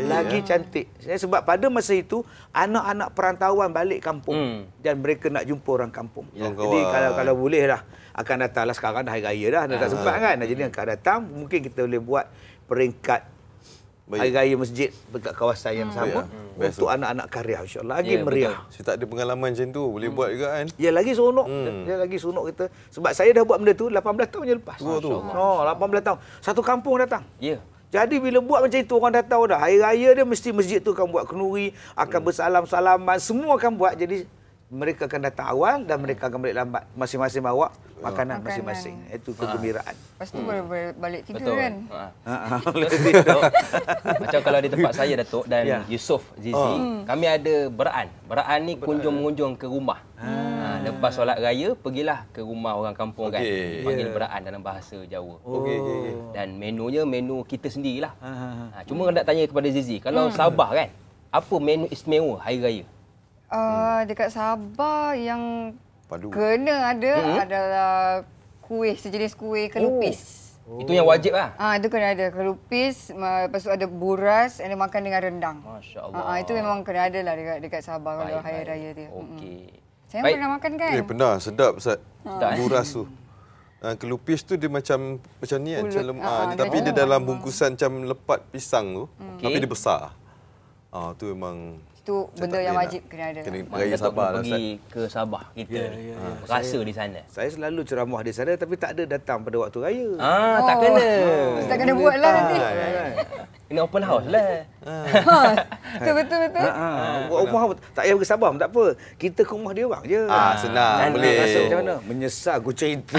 Lagi cantik. Sebab pada masa itu anak-anak perantauan balik kampung dan mereka nak jumpa orang kampung. Jadi kalau boleh dah akan datanglah, sekarang dah hari raya dah, dah tak sempat kan. Jadi akan datang mungkin kita boleh buat peringkat hari raya masjid dekat kawasan yang sama untuk anak-anak karya, insya-Allah lagi meriah.
Saya tak ada pengalaman macam tu, boleh buat juga kan.
Ya lagi seronok. Dia lagi seronok kita. Sebab saya dah buat benda tu 18 tahun je lepas. Oh, 18 tahun. Satu kampung datang.
Ya.
Jadi bila buat macam itu orang datang dah. Hari raya dia mesti masjid tu akan buat kenduri, akan bersalam-salaman, semua akan buat. Jadi mereka akan datang awal dan mereka akan balik lambat. Masing-masing bawa makanan masing-masing. Itu kegembiraan.
Lepas tu boleh balik tidur
Betul.
kan.
Boleh tidur. Macam kalau di tempat saya Datuk dan Yusof Zizi, kami ada beraan. Beraan ni kunjung-mengunjung ke rumah. Lepas solat raya, pergilah ke rumah orang kampung kan. Panggil beraan dalam bahasa Jawa. Dan menunya menu kita sendirilah. Cuma nak tanya kepada Zizi, kalau Sabah kan, apa menu istimewa hari raya?
Dekat Sabah yang
Padu.
kena ada adalah kuih, sejenis kuih kelupis.
Itu yang wajib lah.
Itu kena ada kelupis, lepas tu ada buras, ada makan dengan rendang.
Masya-Allah.
Itu memang kena ada lah dekat Sabah kalau hari raya dia.
Okey.
Saya pernah makan kan?
Pernah, sedap Ustaz.
Sedap,
Buras tu. Kelupis tu dia macam ni kan, macam tapi dia
macam
dalam bungkusan macam lepat pisang tu, tapi dia besar. Tu memang
Itu benda yang wajib kena ada.
Kena
Mak
raya
Datuk
Sabah lah Ustaz.
pergi ke Sabah kita. Rasa di sana.
Saya selalu ceramah di sana tapi tak ada datang pada waktu raya.
Tak kena.
Ustaz kena buat lah nanti.
Ini open house lah.
Betul.
Buat rumah tak payah pergi Sabah pun tak apa. Kita ke rumah dia orang je.
Senang,
Dan
boleh.
rasa macam mana? Menyesal aku cerita.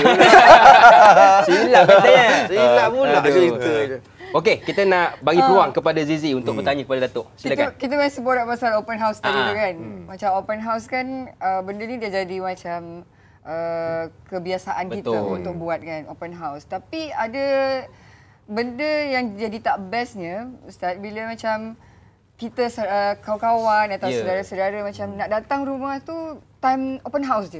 Silap katanya.
Silap pula cerita je.
Okey, kita nak bagi peluang kepada Zizi untuk bertanya kepada Datuk. Silakan.
Kita masih borak pasal open house tadi tu kan. Macam open house kan, benda ni dia jadi macam kebiasaan kita untuk buat kan, open house. Tapi ada benda yang jadi tak bestnya, Ustaz, bila macam kita kawan-kawan atau saudara-saudara macam nak datang rumah tu time open house je.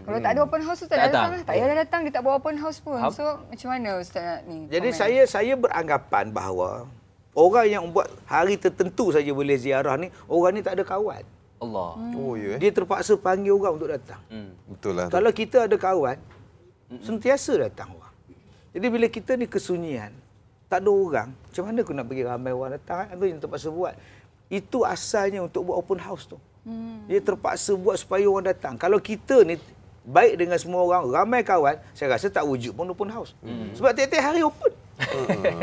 Kalau tak ada open house tu tak datang. Tak payah datang, dia tak buat open house pun. So macam mana Ustaz nak ni?
Jadi saya beranggapan bahawa orang yang buat hari tertentu saja boleh ziarah ni, orang ni tak ada kawan.
Allah.
Oh ya.
Dia terpaksa panggil orang untuk datang.
Betul lah.
Kalau kita ada kawan, sentiasa datang orang. Jadi bila kita ni kesunyian, tak ada orang, macam mana aku nak bagi ramai orang datang? Itu yang terpaksa buat. Itu asalnya untuk buat open house tu. Dia terpaksa buat supaya orang datang. Kalau kita ni baik dengan semua orang, ramai kawan, saya rasa tak wujud pun open house. Sebab tiap-tiap hari open.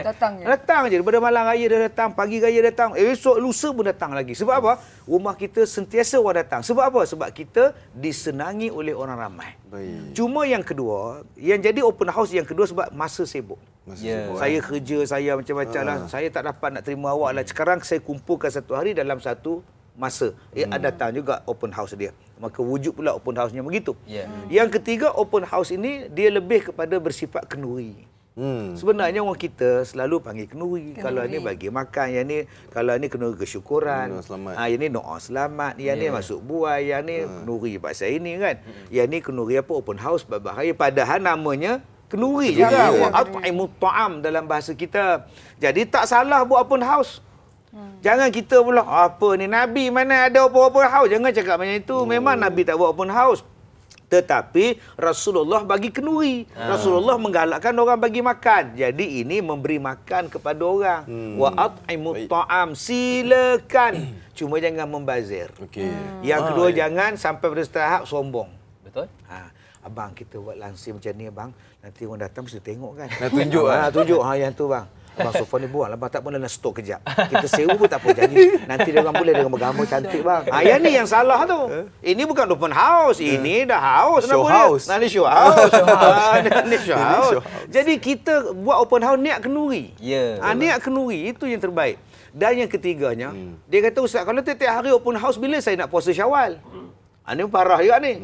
Datang je. Daripada malam raya dah datang, pagi raya datang, esok lusa pun datang lagi. Sebab apa? Rumah kita sentiasa orang datang. Sebab apa? Sebab kita disenangi oleh orang ramai.
Baik.
Cuma yang kedua, yang jadi open house yang kedua sebab masa sibuk. Saya kerja, saya macam-macam lah. Saya tak dapat nak terima awak lah. Sekarang saya kumpulkan satu hari dalam satu masa. Datang juga open house dia. Maka wujud pula open house-nya begitu. Yang ketiga, open house ini dia lebih kepada bersifat kenduri. Sebenarnya orang kita selalu panggil kenduri. Kalau ini bagi makan, yang ni kalau ni kenduri kesyukuran. Yang ni doa selamat, yang ni masuk buai, yang ni kenduri pasal ini kan. Yang ni kenduri apa open house bahaya padahal namanya kenduri juga. Wa at'imut ta'am dalam bahasa kita. Jadi tak salah buat open house. Jangan kita pula apa ni Nabi mana ada open house. Jangan cakap macam itu. Memang Nabi tak buat open house. Tetapi Rasulullah bagi kenduri. Rasulullah menggalakkan orang bagi makan. Jadi ini memberi makan kepada orang. Wa at'imut ta'am, silakan. Cuma jangan membazir. Yang kedua jangan sampai pada tahap sombong.
Betul?
Abang kita buat lansir macam ni abang. Nanti orang datang mesti tengok kan.
Nak tunjuk
tunjuk yang tu bang. Abang Sofan ni buang lah bang, tak pun nak stok kejap. Kita sewa pun tak apa jadi. Nanti dia orang boleh dengan bergambar cantik bang. Yang ni yang salah tu. Ini bukan open house, ini dah house.
Show house.
Nah, ni show house. Ni show house. Jadi kita buat open house niat kenduri. Niat kenduri itu yang terbaik. Dan yang ketiganya, dia kata Ustaz, kalau tiap-tiap hari open house bila saya nak puasa Syawal? Ini parah juga ni.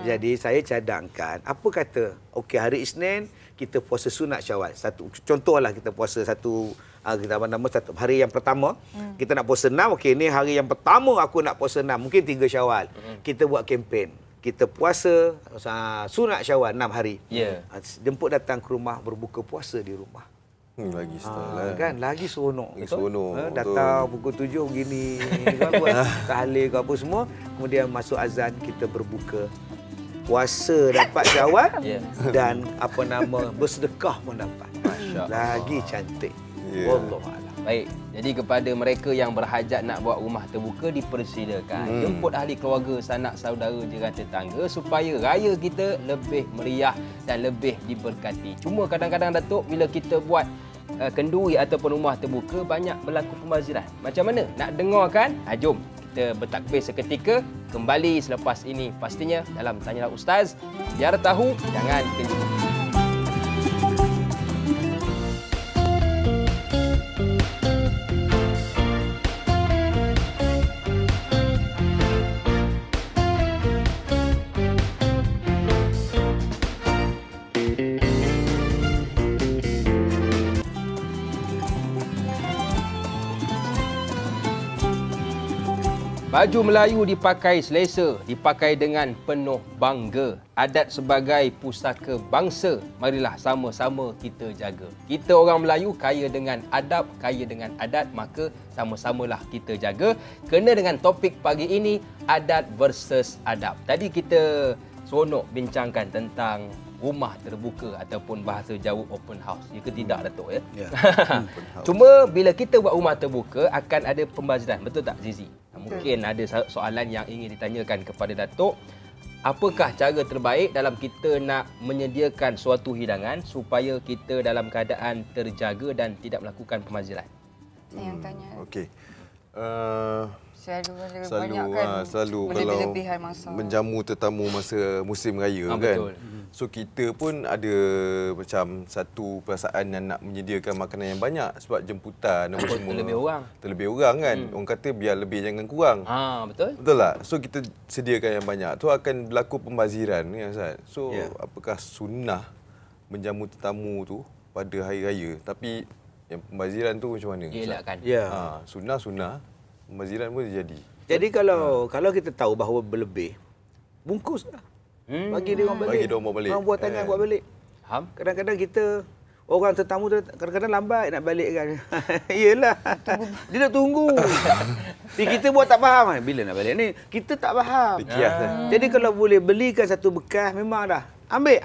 Jadi saya cadangkan, apa kata, okey hari Isnin kita puasa sunat Syawal. Contohlah kita puasa satu Kita nama satu hari yang pertama kita nak puasa 6. Okey, ni hari yang pertama aku nak puasa 6. Mungkin 3 Syawal. Kita buat kempen. Kita puasa sunat Syawal 6 hari. Jemput datang ke rumah, berbuka puasa di rumah.
Lagi style lah.
Kan lagi seronok.
Lagi seronok.
Datang pukul 7 begini, kan buat tahlil ke apa semua. Kemudian masuk azan kita berbuka. Puasa dapat Syawal dan bersedekah pun dapat. Lagi cantik. Wallahualam.
Baik, jadi kepada mereka yang berhajat nak buat rumah terbuka, dipersilakan. Jemput ahli keluarga, sanak saudara, jiran tetangga supaya raya kita lebih meriah dan lebih diberkati. Cuma kadang-kadang Datuk, bila kita buat kenduri ataupun rumah terbuka, banyak berlaku pembaziran. Macam mana? Nak dengarkan? Jom kita bertakbir seketika. Kembali selepas ini pastinya dalam Tanyalah Ustaz. Biar tahu, jangan keliru. Baju Melayu dipakai selesa, dipakai dengan penuh bangga. Adat sebagai pusaka bangsa, marilah sama-sama kita jaga. Kita orang Melayu kaya dengan adab, kaya dengan adat, maka sama-samalah kita jaga. Kena dengan topik pagi ini, adat versus adab. Tadi kita seronok bincangkan tentang rumah terbuka ataupun bahasa Jawa open house. Ya ke tidak, Datuk? Ya. Cuma bila kita buat rumah terbuka akan ada pembaziran. Betul tak, Zizi? Mungkin ada soalan yang ingin ditanyakan kepada Datuk. Apakah cara terbaik dalam kita nak menyediakan suatu hidangan supaya kita dalam keadaan terjaga dan tidak melakukan pembaziran?
Saya yang tanya.
Okey.
Selalu
kalau menjamu tetamu masa musim raya kan.
Betul.
So kita pun ada macam satu perasaan yang nak menyediakan makanan yang banyak sebab jemputan apa semua. Terlebih orang kan. Orang kata biar lebih jangan kurang.
Betul.
Betul tak? So kita sediakan yang banyak. Tu akan berlaku pembaziran kan Ustaz. So apakah sunnah menjamu tetamu tu pada hari raya, tapi yang pembaziran tu macam mana?
Elakkan.
Sunnah, pembaziran pun terjadi.
Jadi kalau kita tahu bahawa berlebih, bungkuslah. Bagi dia orang balik.
Bagi dia orang bawa balik.
Buat tangan buat balik. Kadang-kadang kita orang tetamu tu kadang-kadang lambat nak balik kan. Iyalah. Dia nak tunggu. Kita buat tak faham kan. Bila nak balik ni? Kita tak faham. Jadi kalau boleh belikan satu bekas, memang dah. Ambil.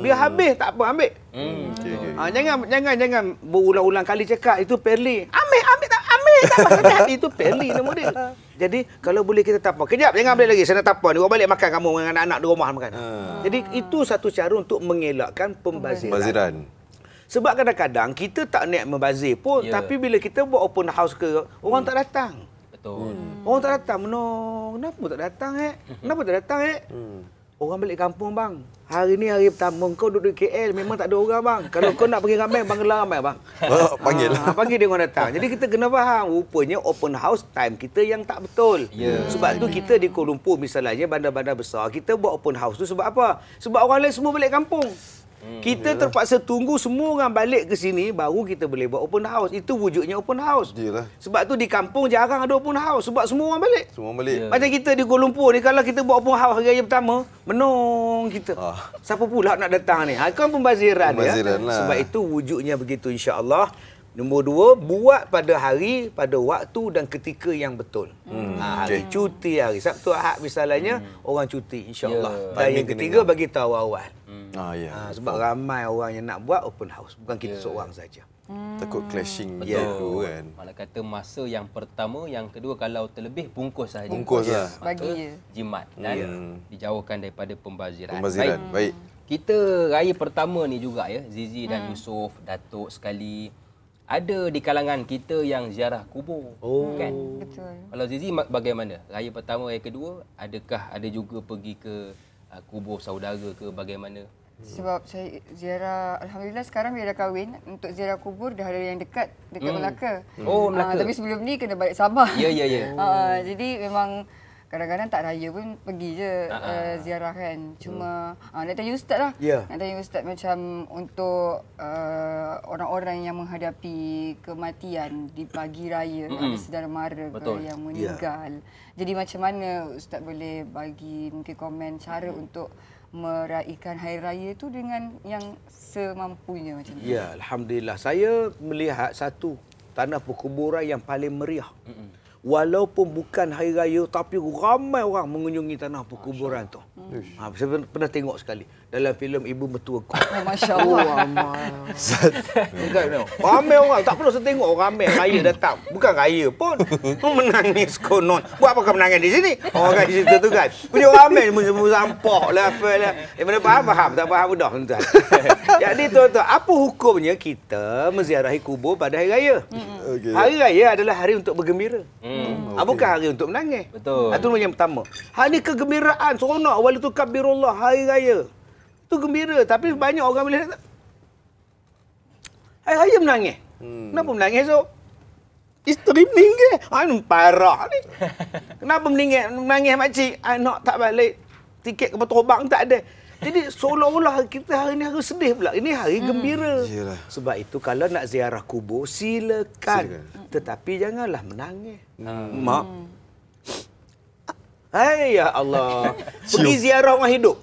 Biar habis tak apa, ambil. Jangan berulang-ulang kali cakap itu perli. Ambil tak apa. Itu perli nama dia. Jadi kalau boleh kita tapa. Kejap, jangan balik lagi. Saya nak tapa ni. Bawa balik makan kamu dengan anak-anak di rumah makan. Jadi itu satu cara untuk mengelakkan pembaziran. Sebab kadang-kadang kita tak niat membazir pun, tapi bila kita buat open house ke, orang tak datang.
Betul.
Orang tak datang. Kenapa tak datang Kenapa tak datang Orang balik kampung bang. Hari ni hari pertama kau duduk di KL, memang tak ada orang bang. Kalau kau nak pergi ramai, bang gelar ramai bang.
Panggil.
Panggil dia orang datang. Jadi kita kena faham, rupanya open house time kita yang tak betul. Sebab tu kita di Kuala Lumpur misalnya, bandar-bandar besar, kita buat open house tu sebab apa? Sebab orang lain semua balik kampung. Kita terpaksa tunggu semua orang balik ke sini baru kita boleh buat open house. Itu wujudnya open house. Sebab tu di kampung jarang ada open house sebab semua orang balik. Macam kita di Kuala Lumpur ni, kalau kita buat open house hari raya pertama, menung kita. Siapa pula nak datang ni? Kan pembaziran ya. Sebab itu wujudnya begitu, insya-Allah. Nombor 2, buat pada hari, pada waktu dan ketika yang betul. Hari cuti, hari Sabtu, Ahad misalnya, orang cuti insya-Allah. Dan yang ketiga, bagi tahu awal. Sebab ramai orang yang nak buat open house, bukan kita seorang saja.
Takut clashing gitu kan.
Malah kata masa yang pertama, yang kedua kalau terlebih bungkus saja.
Bungkuslah.
Bagi je. Jimat dan dijauhkan daripada pembaziran.
Baik.
Kita raya pertama ni juga ya, Zizi dan Yusof, Datuk sekali. Ada di kalangan kita yang ziarah kubur. Kan?
Betul.
Kalau Zizi bagaimana? Raya pertama, raya kedua, adakah ada juga pergi ke kubur saudara ke bagaimana?
Sebab saya ziarah, alhamdulillah sekarang bila dah kahwin, untuk ziarah kubur dah ada yang dekat Melaka.
Melaka.
Tapi sebelum ni kena balik Sabah.
Ya.
Jadi memang kadang-kadang tak raya pun pergi je ziarah kan. Cuma nak tanya ustaz lah. Nak tanya ustaz macam untuk orang-orang yang menghadapi kematian di pagi raya, ada saudara mara ke yang meninggal. Jadi macam mana ustaz boleh bagi mungkin komen cara untuk meraihkan hari raya tu dengan yang semampunya macam tu?
Ya, alhamdulillah. Saya melihat satu tanah perkuburan yang paling meriah. Walaupun bukan hari raya tapi ramai orang mengunjungi tanah perkuburan tu. Saya pernah tengok sekali dalam filem Ibu Mertuaku.
Masya-Allah.
Ramai orang, tak perlu saya tengok ramai raya datang. Bukan raya pun. Menangis konon. Buat apa kau menangis di sini? Orang di situ tu kan. Punya ramai sampah lah apa lah. Mana faham? Tak faham dah tuan. Jadi tuan-tuan, apa hukumnya kita menziarahi kubur pada hari raya? Hari raya adalah hari untuk bergembira. Bukan hari untuk menangis.
Betul.
Itu yang pertama. Hari kegembiraan, seronok. Wali tu kabirullah, hari raya. Itu gembira. Tapi banyak orang boleh kata, hari raya menangis. Kenapa menangis so? Isteri meninggal. Parah ni. Kenapa menangis makcik? Anak tak balik. Tiket kapal terbang tak ada. Jadi seolah-olah kita hari ni hari sedih pula. Ini hari gembira. Yalah. Sebab itu kalau nak ziarah kubur, silakan. Tetapi janganlah menangis. Mak. Hai ya Allah. Pergi ziarah orang hidup.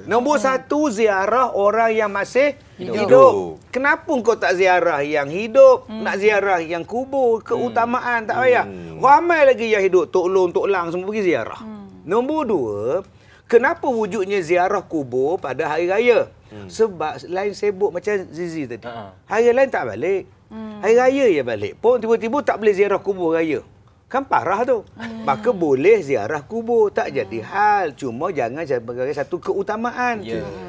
Nombor satu, ziarah orang yang masih hidup. Kenapa kau tak ziarah yang hidup? Nak ziarah yang kubur. Keutamaan tak payah. Ramai lagi yang hidup. Tok Long, Tok Lang semua pergi ziarah. Nombor dua, kenapa wujudnya ziarah kubur pada hari raya? Sebab lain sibuk macam Zizi tadi. Hari lain tak balik. Hari raya je balik. Pun tiba-tiba tak boleh ziarah kubur raya. Kan parah tu. Maka boleh ziarah kubur. Tak jadi hal. Cuma jangan sebagai satu keutamaan.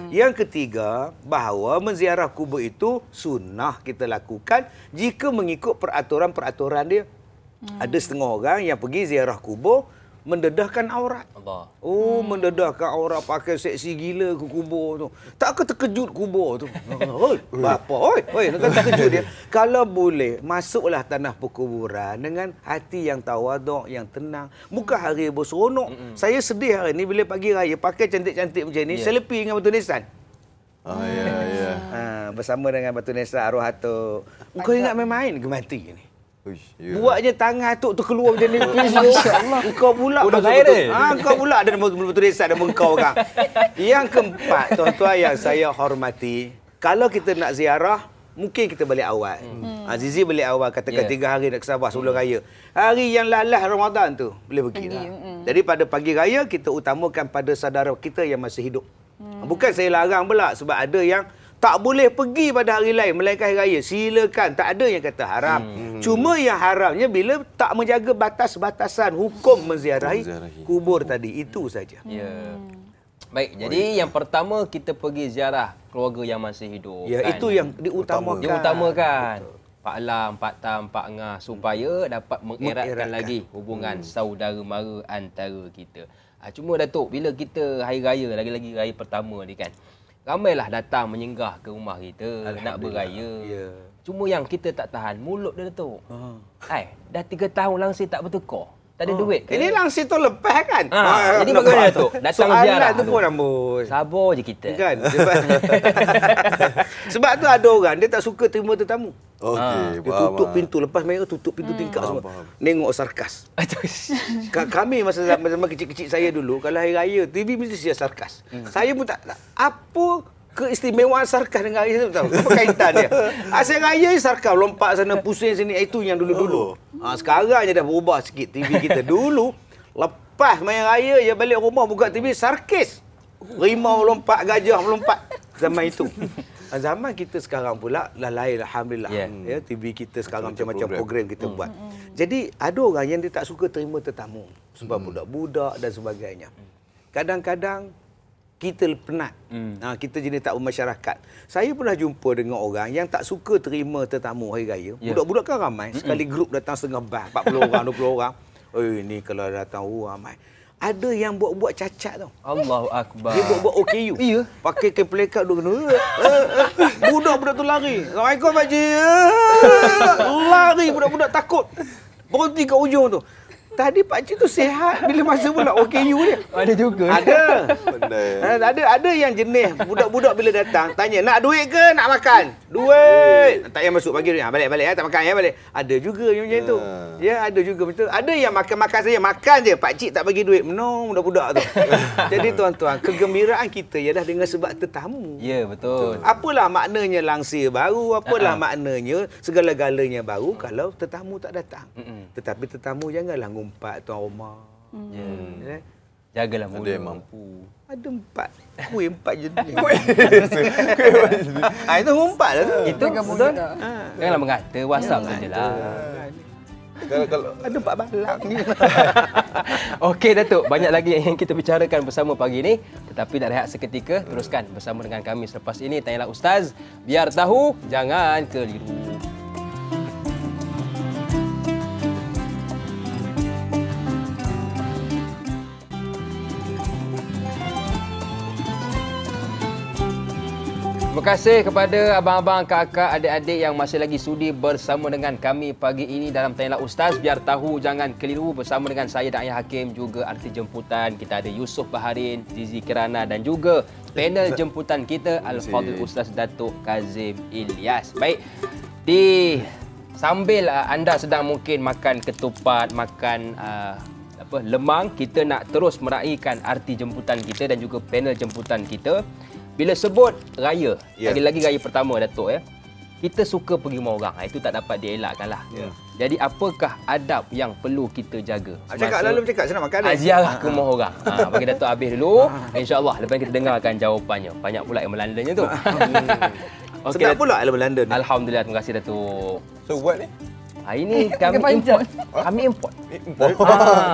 Yang ketiga, bahawa menziarah kubur itu sunnah kita lakukan jika mengikut peraturan-peraturan dia. Ada setengah orang yang pergi ziarah kubur mendedahkan aurat. Allah. Mendedahkan aurat pakai seksi gila ke kubur tu. Tak ke terkejut kubur tu. Oi, bapa, oi, nak terkejut dia. Kalau boleh, masuklah tanah perkuburan dengan hati yang tawaduk, yang tenang. Bukan hari berseronok. Saya sedih hari ni bila pagi raya pakai cantik-cantik macam ni, selfie dengan Batu Nisan. Bersama dengan Batu Nisan arwah Atuk. Kau ingat main-main ke mati ni? Buatnya tangan Atuk tu keluar macam ni. Masya-Allah. Kau pula kau pula ada betul desa ada mengkau kan. Yang keempat, tuan-tuan yang saya hormati, kalau kita nak ziarah, mungkin kita balik awal. Zizi balik awal, katakan 3 hari nak ke Sabah sebelum raya. Hari yang lalas Ramadan tu boleh pergi lah. Jadi pada pagi raya kita utamakan pada saudara kita yang masih hidup. Bukan saya larang pula sebab ada yang tak boleh pergi pada hari lain melainkan hari raya. Silakan, tak ada yang kata haram. Cuma yang haramnya bila tak menjaga batas-batasan hukum menziarahi kubur tadi. Itu saja.
Baik, jadi yang pertama kita pergi ziarah keluarga yang masih hidup.
Ya, kan? Itu yang diutamakan.
Diutamakan. Pak Lam, Pak Tam, Pak Ngah supaya dapat mengeratkan lagi hubungan saudara mara antara kita. Cuma Datuk, bila kita hari raya, lagi-lagi raya pertama ni kan, ramailah datang menyenggah ke rumah kita nak beraya. Cuma yang kita tak tahan mulut dia Datuk. Dah 3 tahun langsir tak bertukar. Tak ada duit ke?
Ini langsir tu lepas kan?
Jadi bagaimana Datuk? Datang ziarah
tu pun rambut.
Sabar je kita.
Kan? Sebab tu ada orang dia tak suka terima tetamu. Dia tutup pintu. Lepas mereka tutup pintu tingkap semua. Nengok sarkas. Kami masa zaman kecil-kecil saya dulu, kalau hari raya, TV mesti siap sarkas. Saya pun tak apa keistimewaan sarkas dengan hari raya, tahu? Apa kaitan dia? Asyik raya sarkas, lompat sana, pusing sini. Itu yang dulu-dulu. Sekarang je dah berubah sikit TV kita. Dulu, lepas main raya, je balik rumah buka TV, sarkis. Rimau lompat, gajah melompat. Zaman itu. Zaman kita sekarang pula lah lain, alhamdulillah. Ya, TV kita sekarang macam-macam program kita buat. Jadi ada orang yang dia tak suka terima tetamu sebab budak-budak dan sebagainya. Kadang-kadang kita penat. Kita jenis tak bermasyarakat. Saya pernah jumpa dengan orang yang tak suka terima tetamu hari raya. Budak-budak kan ramai. Sekali grup datang setengah bas, 40 orang, 20 orang. Ni kalau datang ramai. Ada yang buat-buat cacat tau.
Allahu Akbar.
Dia buat-buat OKU. Pakai kain pelekat dulu. Budak-budak tu lari. Assalamualaikum pakcik. Lari budak-budak takut. Berhenti kat ujung tu. Tadi pakcik tu sihat bila masa pula OKU dia.
Ada juga.
Ada.
Pandai.
Ada yang jenis budak-budak bila datang tanya, nak duit ke nak makan? Duit. Tak payah masuk pagi dia. Balik tak makan ya balik. Ada juga yang macam tu. Ya, ada juga betul. Ada yang makan saja, makan je, pakcik tak bagi duit. Menong budak-budak tu. Jadi tuan-tuan, kegembiraan kita ialah dengan sebab tetamu.
Ya, betul.
Apalah maknanya langsir baru, apalah maknanya segala-galanya baru kalau tetamu tak datang. Tetapi tetamu janganlah ngumpat tuan rumah.
Ya. Jagalah mulut.
Ada yang mampu.
Ada 4. Kuih 4 jenis. Itu ngumpat lah tu.
Itu betul. Janganlah mengata, WhatsApp sajalah.
Kalau
Ada 4 balak ni.
Okey Datuk, banyak lagi yang kita bicarakan bersama pagi ini. Tetapi nak rehat seketika, teruskan bersama dengan kami selepas ini. Tanyalah Ustaz, biar tahu, jangan keliru. Terima kasih kepada abang-abang, kakak, adik-adik yang masih lagi sudi bersama dengan kami pagi ini dalam Tanyalah Ustaz. Biar tahu, jangan keliru bersama dengan saya dan Ayah Hakim, juga arti jemputan. Kita ada Yusof Baharin, Zizi Kirana dan juga panel jemputan kita Al-Fadhil Ustaz Datuk Kazim Ilyas. Baik, sambil anda sedang mungkin makan ketupat, makan lemang, kita nak terus meraihkan arti jemputan kita dan juga panel jemputan kita. Bila sebut raya, lagi-lagi raya pertama Datuk kita suka pergi rumah orang. Itu tak dapat dielakkan lah. Jadi apakah adab yang perlu kita jaga?
Lalu bercakap, saya nak makan.
Ziarah ke rumah orang. Bagi Datuk habis dulu. InsyaAllah lepas kita dengarkan jawapannya. Banyak pula yang melandanya tu.
Sedap pula ilmu London.
Alhamdulillah, terima kasih Datuk.
So buat ni?
Ini kami import. Kami import.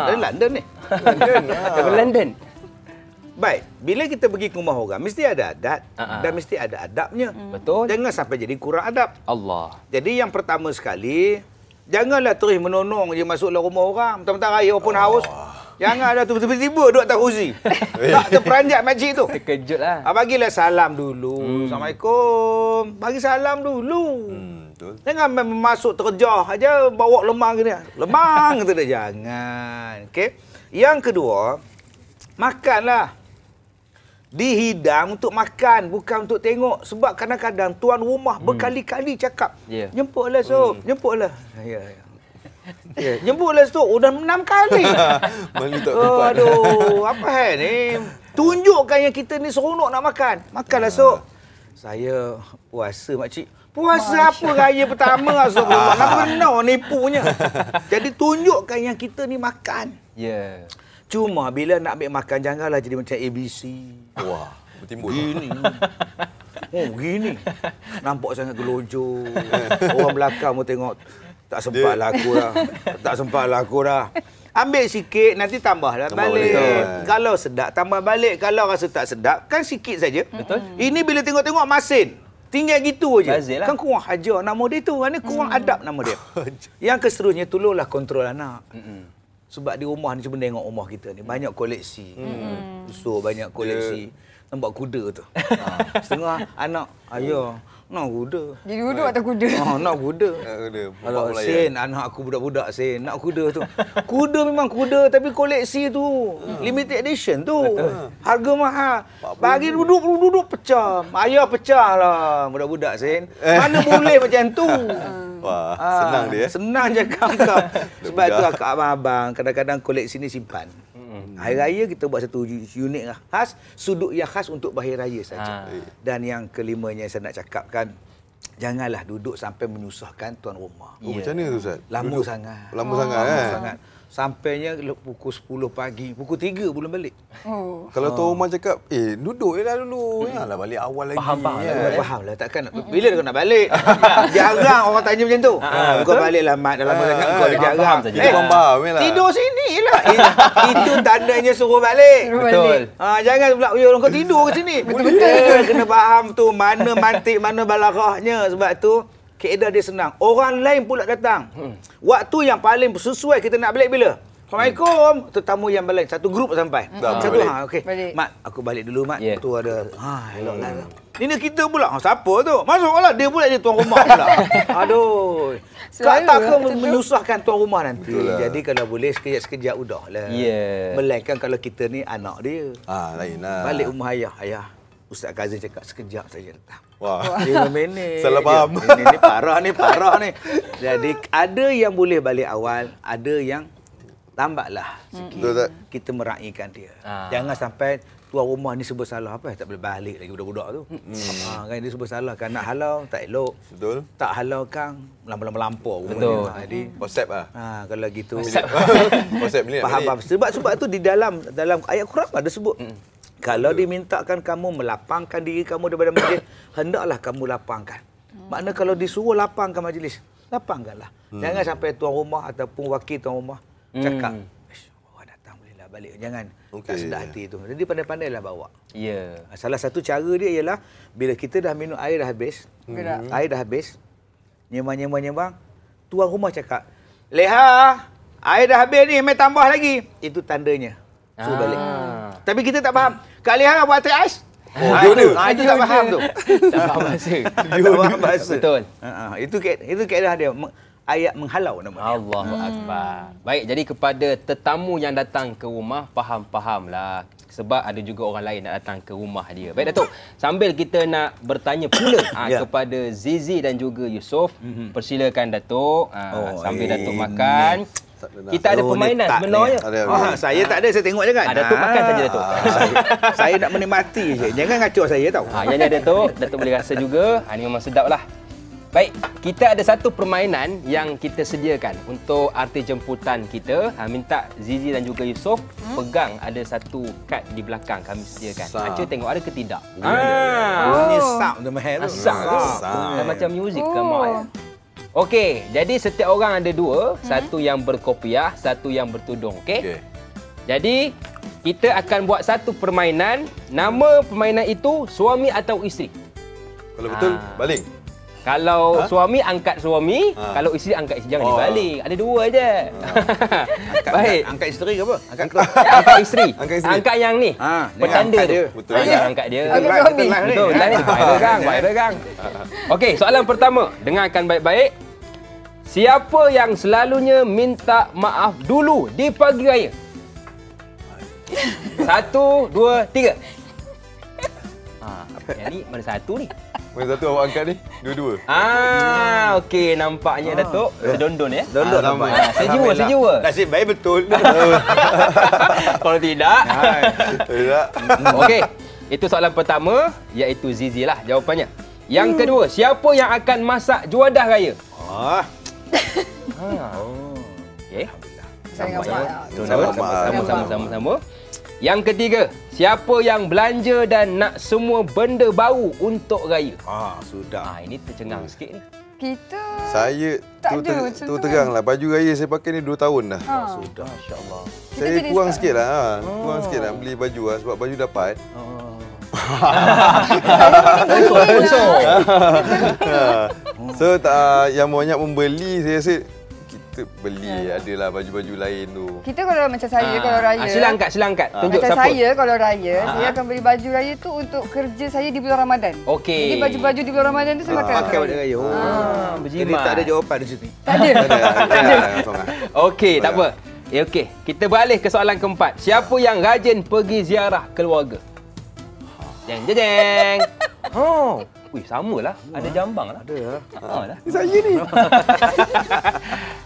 Dari London ni.
Dari London.
Baik, bila kita pergi ke rumah orang, mesti ada adat dan mesti ada adabnya.
Betul.
Jangan sampai jadi kurang adab.
Allah.
Jadi yang pertama sekali, janganlah terus menonong je masuklah rumah orang. Mentang-mentang raya open house. Jangan ada tu tiba-tiba duduk atas kursi. Tak terperanjat makcik tu.
Terkejut lah.
Bagilah salam dulu. Assalamualaikum. Bagi salam dulu.
Betul.
Jangan masuk terjah aja bawa lemang gini. Lemang tu dah jangan. Okey. Yang kedua, makanlah. Dihidang untuk makan, bukan untuk tengok. Sebab kadang-kadang tuan rumah berkali-kali cakap, jemputlah Sob, jemputlah. Jemputlah Sob, udah 6 kali. Aduh, apa hal ni? Tunjukkan yang kita ni seronok nak makan. Makanlah Sob. Saya puasa makcik. Puasa apa raya pertama Sob? Nak kena nipunya. Jadi tunjukkan yang kita ni makan.
Ya.
Cuma bila nak ambil makan, janganlah jadi macam ABC.
Wah, bertimbul.
Gini. Gini. Nampak sangat gelonjor. Orang belakang pun tengok, tak sempat laku dah. Tak sempat laku dah. Ambil sikit, nanti tambahlah balik. Kalau sedap, tambah balik. Kalau rasa tak sedap, kan sikit saja.
Betul.
Ini bila tengok-tengok masin. Tinggal gitu aja.
Bazir lah.
Kan kurang hajar nama dia tu. Ini kurang adab nama dia. Yang keseterusnya, tolonglah kontrol anak. Sebab di rumah ni, cuba tengok rumah kita ni. Banyak koleksi. So, banyak koleksi. Nampak kuda tu. Setengah anak, ayah, nak kuda.
Dia duduk atas kuda.
Nak kuda. Kalau Sen, anak aku budak-budak Sen, nak kuda tu. Kuda memang kuda, tapi koleksi tu. Limited edition tu. Harga mahal. Bagi duduk pecah. Ayah pecah lah budak-budak Sen. Mana boleh macam tu.
Wah, senang dia.
Senang je kau. Sebab tu akak abang-abang kadang-kadang koleksi ni simpan. Hari raya kita buat satu unit khas, sudut yang khas untuk hari raya saja. Dan yang kelimanya saya nak cakapkan, janganlah duduk sampai menyusahkan tuan rumah.
Macam mana tu Ustaz?
Lama sangat.
Lama sangat
sangat. Sampainya pukul 10 pagi, pukul 3 belum balik.
Kalau tuan rumah cakap, duduk je lah dulu. Janganlah balik awal lagi.
Faham lah. Takkan bila kau nak balik? Jarang orang tanya macam tu. Kau balik lah mat, dah lama sangat kau dah jarang.
Kau faham je lah.
Tidur sini lah. Itu tandanya suruh balik.
Betul.
Jangan pula, kau tidur ke sini. Betul-betul. Kena faham tu, mana mantik, mana balaghahnya. Sebab tu, kaedah dia senang. Orang lain pula datang. Waktu yang paling sesuai kita nak balik bila? Assalamualaikum. Tetamu yang lain. Satu grup sampai. Satu, okey. Mat, aku balik dulu, Mat. Tu ada, eloklah. Ini kita pula. Siapa tu? Masuklah. Dia pula je tuan rumah pula. Aduh. takkan menyusahkan tuan rumah nanti. Jadi kalau boleh sekejap-sekejap udahlah. Melainkan kalau kita ni anak dia.
Lainlah.
Balik rumah ayah. Ayah, Ustaz Kazim cakap sekejap saja datang.
Wah.
5 minit.
Salah faham.
Ini parah ni. Jadi ada yang boleh balik awal, ada yang lambatlah sikit.
Betul tak?
Kita meraihkan dia. Jangan sampai tuan rumah ni serba salah apa tak boleh balik lagi budak-budak tu. Kan dia serba salah kan nak halau tak elok.
Betul.
Tak halau kan melampau.
Betul.
Jadi
Konsep
kalau gitu
konsep ni.
faham. Sebab tu di dalam ayat Quran ada sebut. Kalau dimintakan kamu melapangkan diri kamu daripada majlis, hendaklah kamu lapangkan. Makna kalau disuruh lapangkan majlis, lapangkanlah. Jangan sampai tuan rumah ataupun wakil tuan rumah cakap, orang datang bolehlah balik. Jangan tak sedar hati tu. Jadi pandai-pandailah bawa.
Ya.
Salah satu cara dia ialah bila kita dah minum air dah habis, nyembang, tuan rumah cakap, "Leha, air dah habis ni, mai tambah lagi." Itu tandanya. Suruh balik. Tapi kita tak faham. Kak Leha buat teh ais. Itu tak faham tu.
Tak faham bahasa.
Tak faham bahasa.
Betul.
Itu kaedah dia. Ayat menghalau nama dia.
Allahu Akbar. Baik, jadi kepada tetamu yang datang ke rumah, faham-fahamlah. Sebab ada juga orang lain nak datang ke rumah dia. Baik Datuk, sambil kita nak bertanya pula kepada Zizi dan juga Yusof, persilakan Datuk. Sambil Datuk makan. Kita ada permainan sebenarnya.
Saya tak ada, saya tengok je kan.
Datuk makan saja Datuk.
Saya nak menikmati je. Jangan ngacau saya tau.
Yang ni ada Datuk boleh rasa juga. Ini memang sedap lah. Baik, kita ada satu permainan yang kita sediakan untuk arti jemputan kita. Minta Zizi dan juga Yusof pegang ada satu kad di belakang kami sediakan. Acu tengok ada ke tidak?
Bunyi sound tu mahal tu.
Sound. Macam muzik ke mak. Okey, jadi setiap orang ada dua. Satu yang berkopiah, satu yang bertudung. Okey? Jadi, kita akan buat satu permainan. Nama permainan itu suami atau isteri.
Kalau betul, baling.
Kalau suami, angkat suami. Kalau isteri, angkat isteri. Jangan dibalik. Ada dua je. Baik.
Angkat isteri ke apa?
Angkat isteri. Angkat yang ni. Bertanda tu.
Betul.
Angkat dia.
Angkat suami.
Betul. Viral gang. Okey, soalan pertama. Dengarkan baik-baik. Siapa yang selalunya minta maaf dulu di pagi raya? 1, 2, 3. Yang ni mana satu ni?
Mana satu awak angkat ni? Dua-dua.
Okey, nampaknya Datuk sedondon ya.
Dondon nampaknya.
Sejiwa.
Nasib baik betul.
Kalau tidak.
Tidak.
Okey, itu soalan pertama, iaitu Zizi lah jawapannya. Yang kedua, siapa yang akan masak juadah raya? Okey. Sama-sama. Yang ketiga, siapa yang belanja dan nak semua benda baru untuk raya?
Sudah.
Ini tercengang sikit ni.
Kita
Saya
tak ada macam tu
terang lah. Baju raya saya pakai ni 2 tahun dah.
Sudah.
Masya-Allah.
Saya kurang sikit lah. Kurang sikit nak beli baju lah. Sebab baju dapat. So yang banyak membeli, saya rasa kita beli adalah baju-baju lain tu.
Kita kalau macam saya kalau raya.
Sila angkat. Tunjuk
macam
siapa.
saya kalau raya, saya akan beli baju raya tu untuk kerja saya di bulan Ramadan.
Okey.
Jadi baju-baju di bulan Ramadan tu saya pakai.
Pakai pada raya. Jadi tak ada jawapan di sini.
Tak ada.
Okey, tak apa. Okey, kita beralih ke soalan keempat. Siapa yang rajin pergi ziarah keluarga? Jeng. Wih, samalah. Ada jambang lah.
Ada.
Lah.
Saya ni.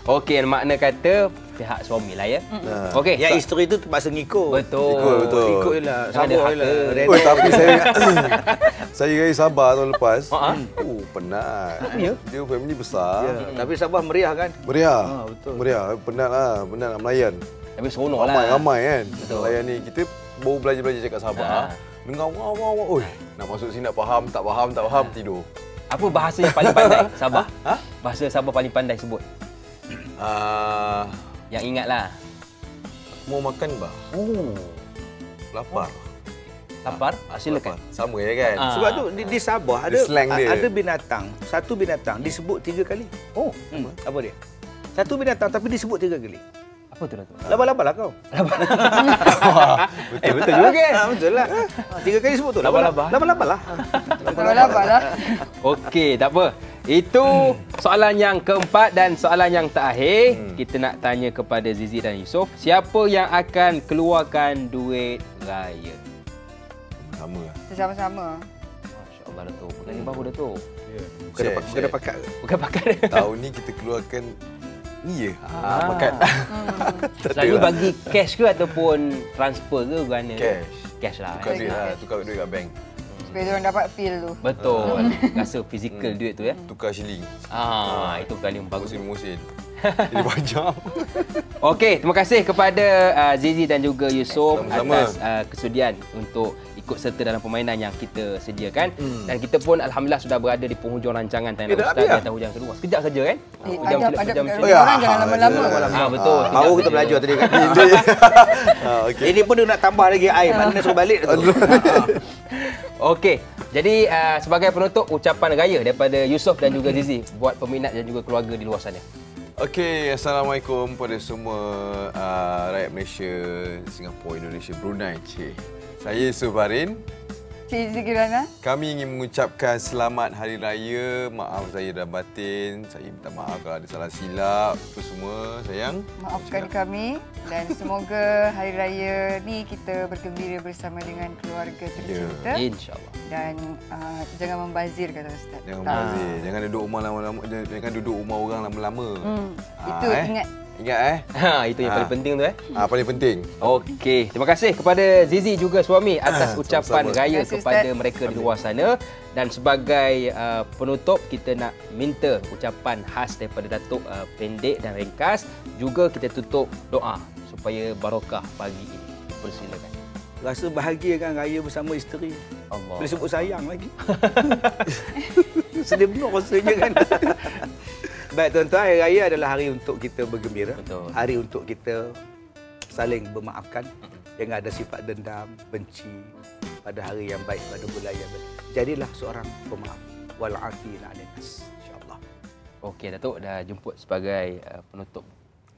Okey, makna kata pihak suami lah ya. Okey.
Yang isteri tu terpaksa ngikut.
Betul.
Ikut je lah. Sabar je lah.
Tapi saya raya Sabah tahun lepas. Penat.
Ya?
Dia family besar.
Tapi Sabah meriah kan?
Meriah.
Betul.
Meriah. Penat lah. Penat nak melayan.
Tapi seronok lah.
Ramai kan.
Betul.
Melayan ni. Kita baru belajar cakap Sabah. Dengar wow. Oi, nak masuk sini nak faham, tak faham, tidur.
Apa bahasa yang paling pandai Sabah? Bahasa Sabah paling pandai sebut. Yang ingatlah.
Mau makan bah? Lapar.
Lapar? Silakan.
Sama ya kan?
Sebab tu di Sabah ada binatang. Satu binatang disebut 3 kali. Apa dia? Satu binatang tapi disebut 3 kali.
Apa tu Datuk?
Laba-laba lah kau.
Betul juga kan?
Betul lah. 3 kali sebut tu.
Laba-laba.
Laba-laba lah.
Laba-laba lah.
Okey, tak apa. Itu soalan yang keempat dan soalan yang terakhir. Kita nak tanya kepada Zizi dan Yusof, siapa yang akan keluarkan duit raya?
Sama lah.
Sama-sama.
Masya-Allah Datuk. Bukan ni baru Datuk.
Bukan pakat ke?
Bukan pakai.
Tahun ni kita keluarkan ni je. Pakat.
Selalu bagi cash ke ataupun transfer ke bukan?
Cash.
Cash lah.
Tukar duit lah. Tukar duit kat bank.
Supaya diorang dapat feel tu.
Betul. Rasa fizikal duit tu ya.
Tukar shilling.
Itu kali yang bagus.
Musim-musim. Jadi banyak.
Okey, terima kasih kepada Zizi dan juga Yusof
Sama-sama.
atas kesudian untuk ikut serta dalam permainan yang kita sediakan. Dan kita pun alhamdulillah sudah berada di penghujung rancangan Tanya
dah
Ustaz
habis
di hujung kedua. Sekejap saja kan?
Adab
Oh, ya.
orang jangan lama-lama.
Betul.
Baru kita belajar tadi kat ni.
Okey.
Ini pun dia nak tambah lagi air. Mana suruh balik tu.
Okey. Jadi sebagai penutup ucapan raya daripada Yusof dan juga Zizi buat peminat dan juga keluarga di luar sana.
Okey, Assalamualaikum kepada semua rakyat Malaysia, Singapura, Indonesia, Brunei. Saya Yusof Barin.
Cik Zikirana.
Kami ingin mengucapkan selamat Hari Raya. Maaf saya dah batin. Saya minta maaf kalau ada salah silap. Apa semua, sayang.
Maafkan kami dan semoga Hari Raya ni kita bergembira bersama dengan keluarga tercinta.
InsyaAllah.
Dan jangan membazir kata Ustaz.
Jangan membazir. Jangan duduk rumah lama-lama. Jangan duduk rumah orang lama-lama.
Itu ingat.
Ingat
Itu yang paling penting tu
paling penting.
Okey, terima kasih kepada Zizi juga suami atas ucapan
Sama-sama.
raya
Terima kasih,
kepada
Ustaz.
mereka di luar sana. Dan sebagai penutup, kita nak minta ucapan khas daripada Datuk pendek dan ringkas. Juga kita tutup doa supaya barokah pagi ini. Persilakan.
Rasa bahagia kan raya bersama isteri.
Allah.
Boleh sebut sayang lagi. Sedih benar rasanya kan. Baik tuan-tuan, hari raya adalah hari untuk kita bergembira.
Betul.
Hari untuk kita saling bermaafkan. Jangan ada sifat dendam, benci pada hari yang baik, pada bulan yang baik. Jadilah seorang pemaaf. Wal'afina 'anil nas. InsyaAllah.
Okey, Datuk dah jemput sebagai penutup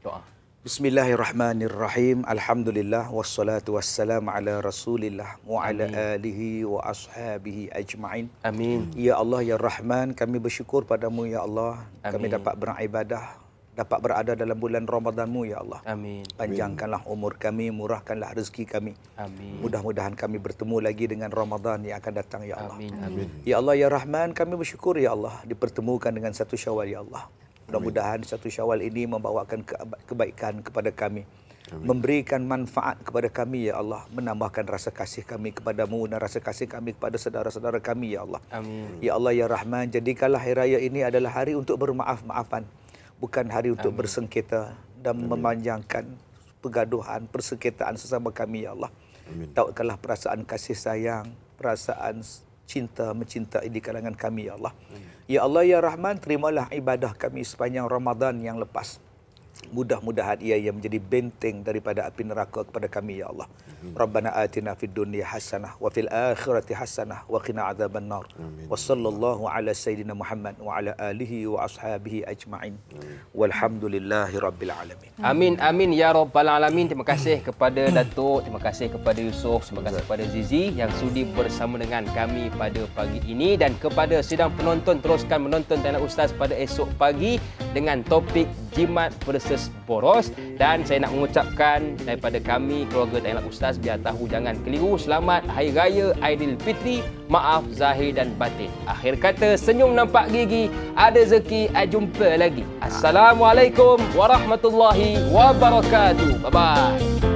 doa.
Bismillahirrahmanirrahim. Alhamdulillah wassalatu wassalamu ala Rasulillah wa ala alihi wa ashabihi ajma'in.
Amin.
Ya Allah ya Rahman, kami bersyukur padamu ya Allah. Kami
Amin.
dapat beribadah, dapat berada dalam bulan Ramadan-Mu ya Allah.
Amin.
Panjangkanlah umur kami, murahkanlah rezeki kami.
Amin.
Mudah-mudahan kami bertemu lagi dengan Ramadan yang akan datang ya Allah.
Amin. Amin.
Ya Allah ya Rahman, kami bersyukur ya Allah dipertemukan dengan satu Syawal ya Allah. Mudah-mudahan satu Syawal ini membawakan kebaikan kepada kami. Memberikan manfaat kepada kami ya Allah, menambahkan rasa kasih kami kepadamu dan rasa kasih kami kepada saudara-saudara kami ya Allah.
Amin.
Ya Allah ya Rahman, jadikanlah hari raya ini adalah hari untuk bermaaf-maafan, bukan hari untuk bersengketa dan memanjangkan pergaduhan, persengketaan sesama kami ya Allah. Tautkanlah perasaan kasih sayang, perasaan cinta mencintai di kalangan kami ya Allah. Ya Allah ya Rahman, terimalah ibadah kami sepanjang Ramadan yang lepas. Mudah-mudahan ia yang menjadi benteng daripada api neraka kepada kami ya Allah. Rabbana atina fid dunya hasanah wa fil akhirati hasanah wa qina adzabannar. Wa sallallahu ala sayyidina Muhammad wa ala alihi wa ashabihi ajma'in. Walhamdulillahi rabbil alamin.
Amin, amin ya rabbal alamin. Terima kasih kepada Datuk, terima kasih kepada Yusof, terima kasih kepada Zizi yang sudi bersama dengan kami pada pagi ini, dan kepada sidang penonton, teruskan menonton Tanya Ustaz pada esok pagi dengan topik jimat versus boros. Dan saya nak mengucapkan daripada kami keluarga Tanya Ustaz, biar tahu jangan keliru, selamat Hari Raya Aidilfitri, maaf zahir dan batin. Akhir kata, senyum nampak gigi, ada rezeki, jumpa lagi. Assalamualaikum warahmatullahi wabarakatuh. Bye bye.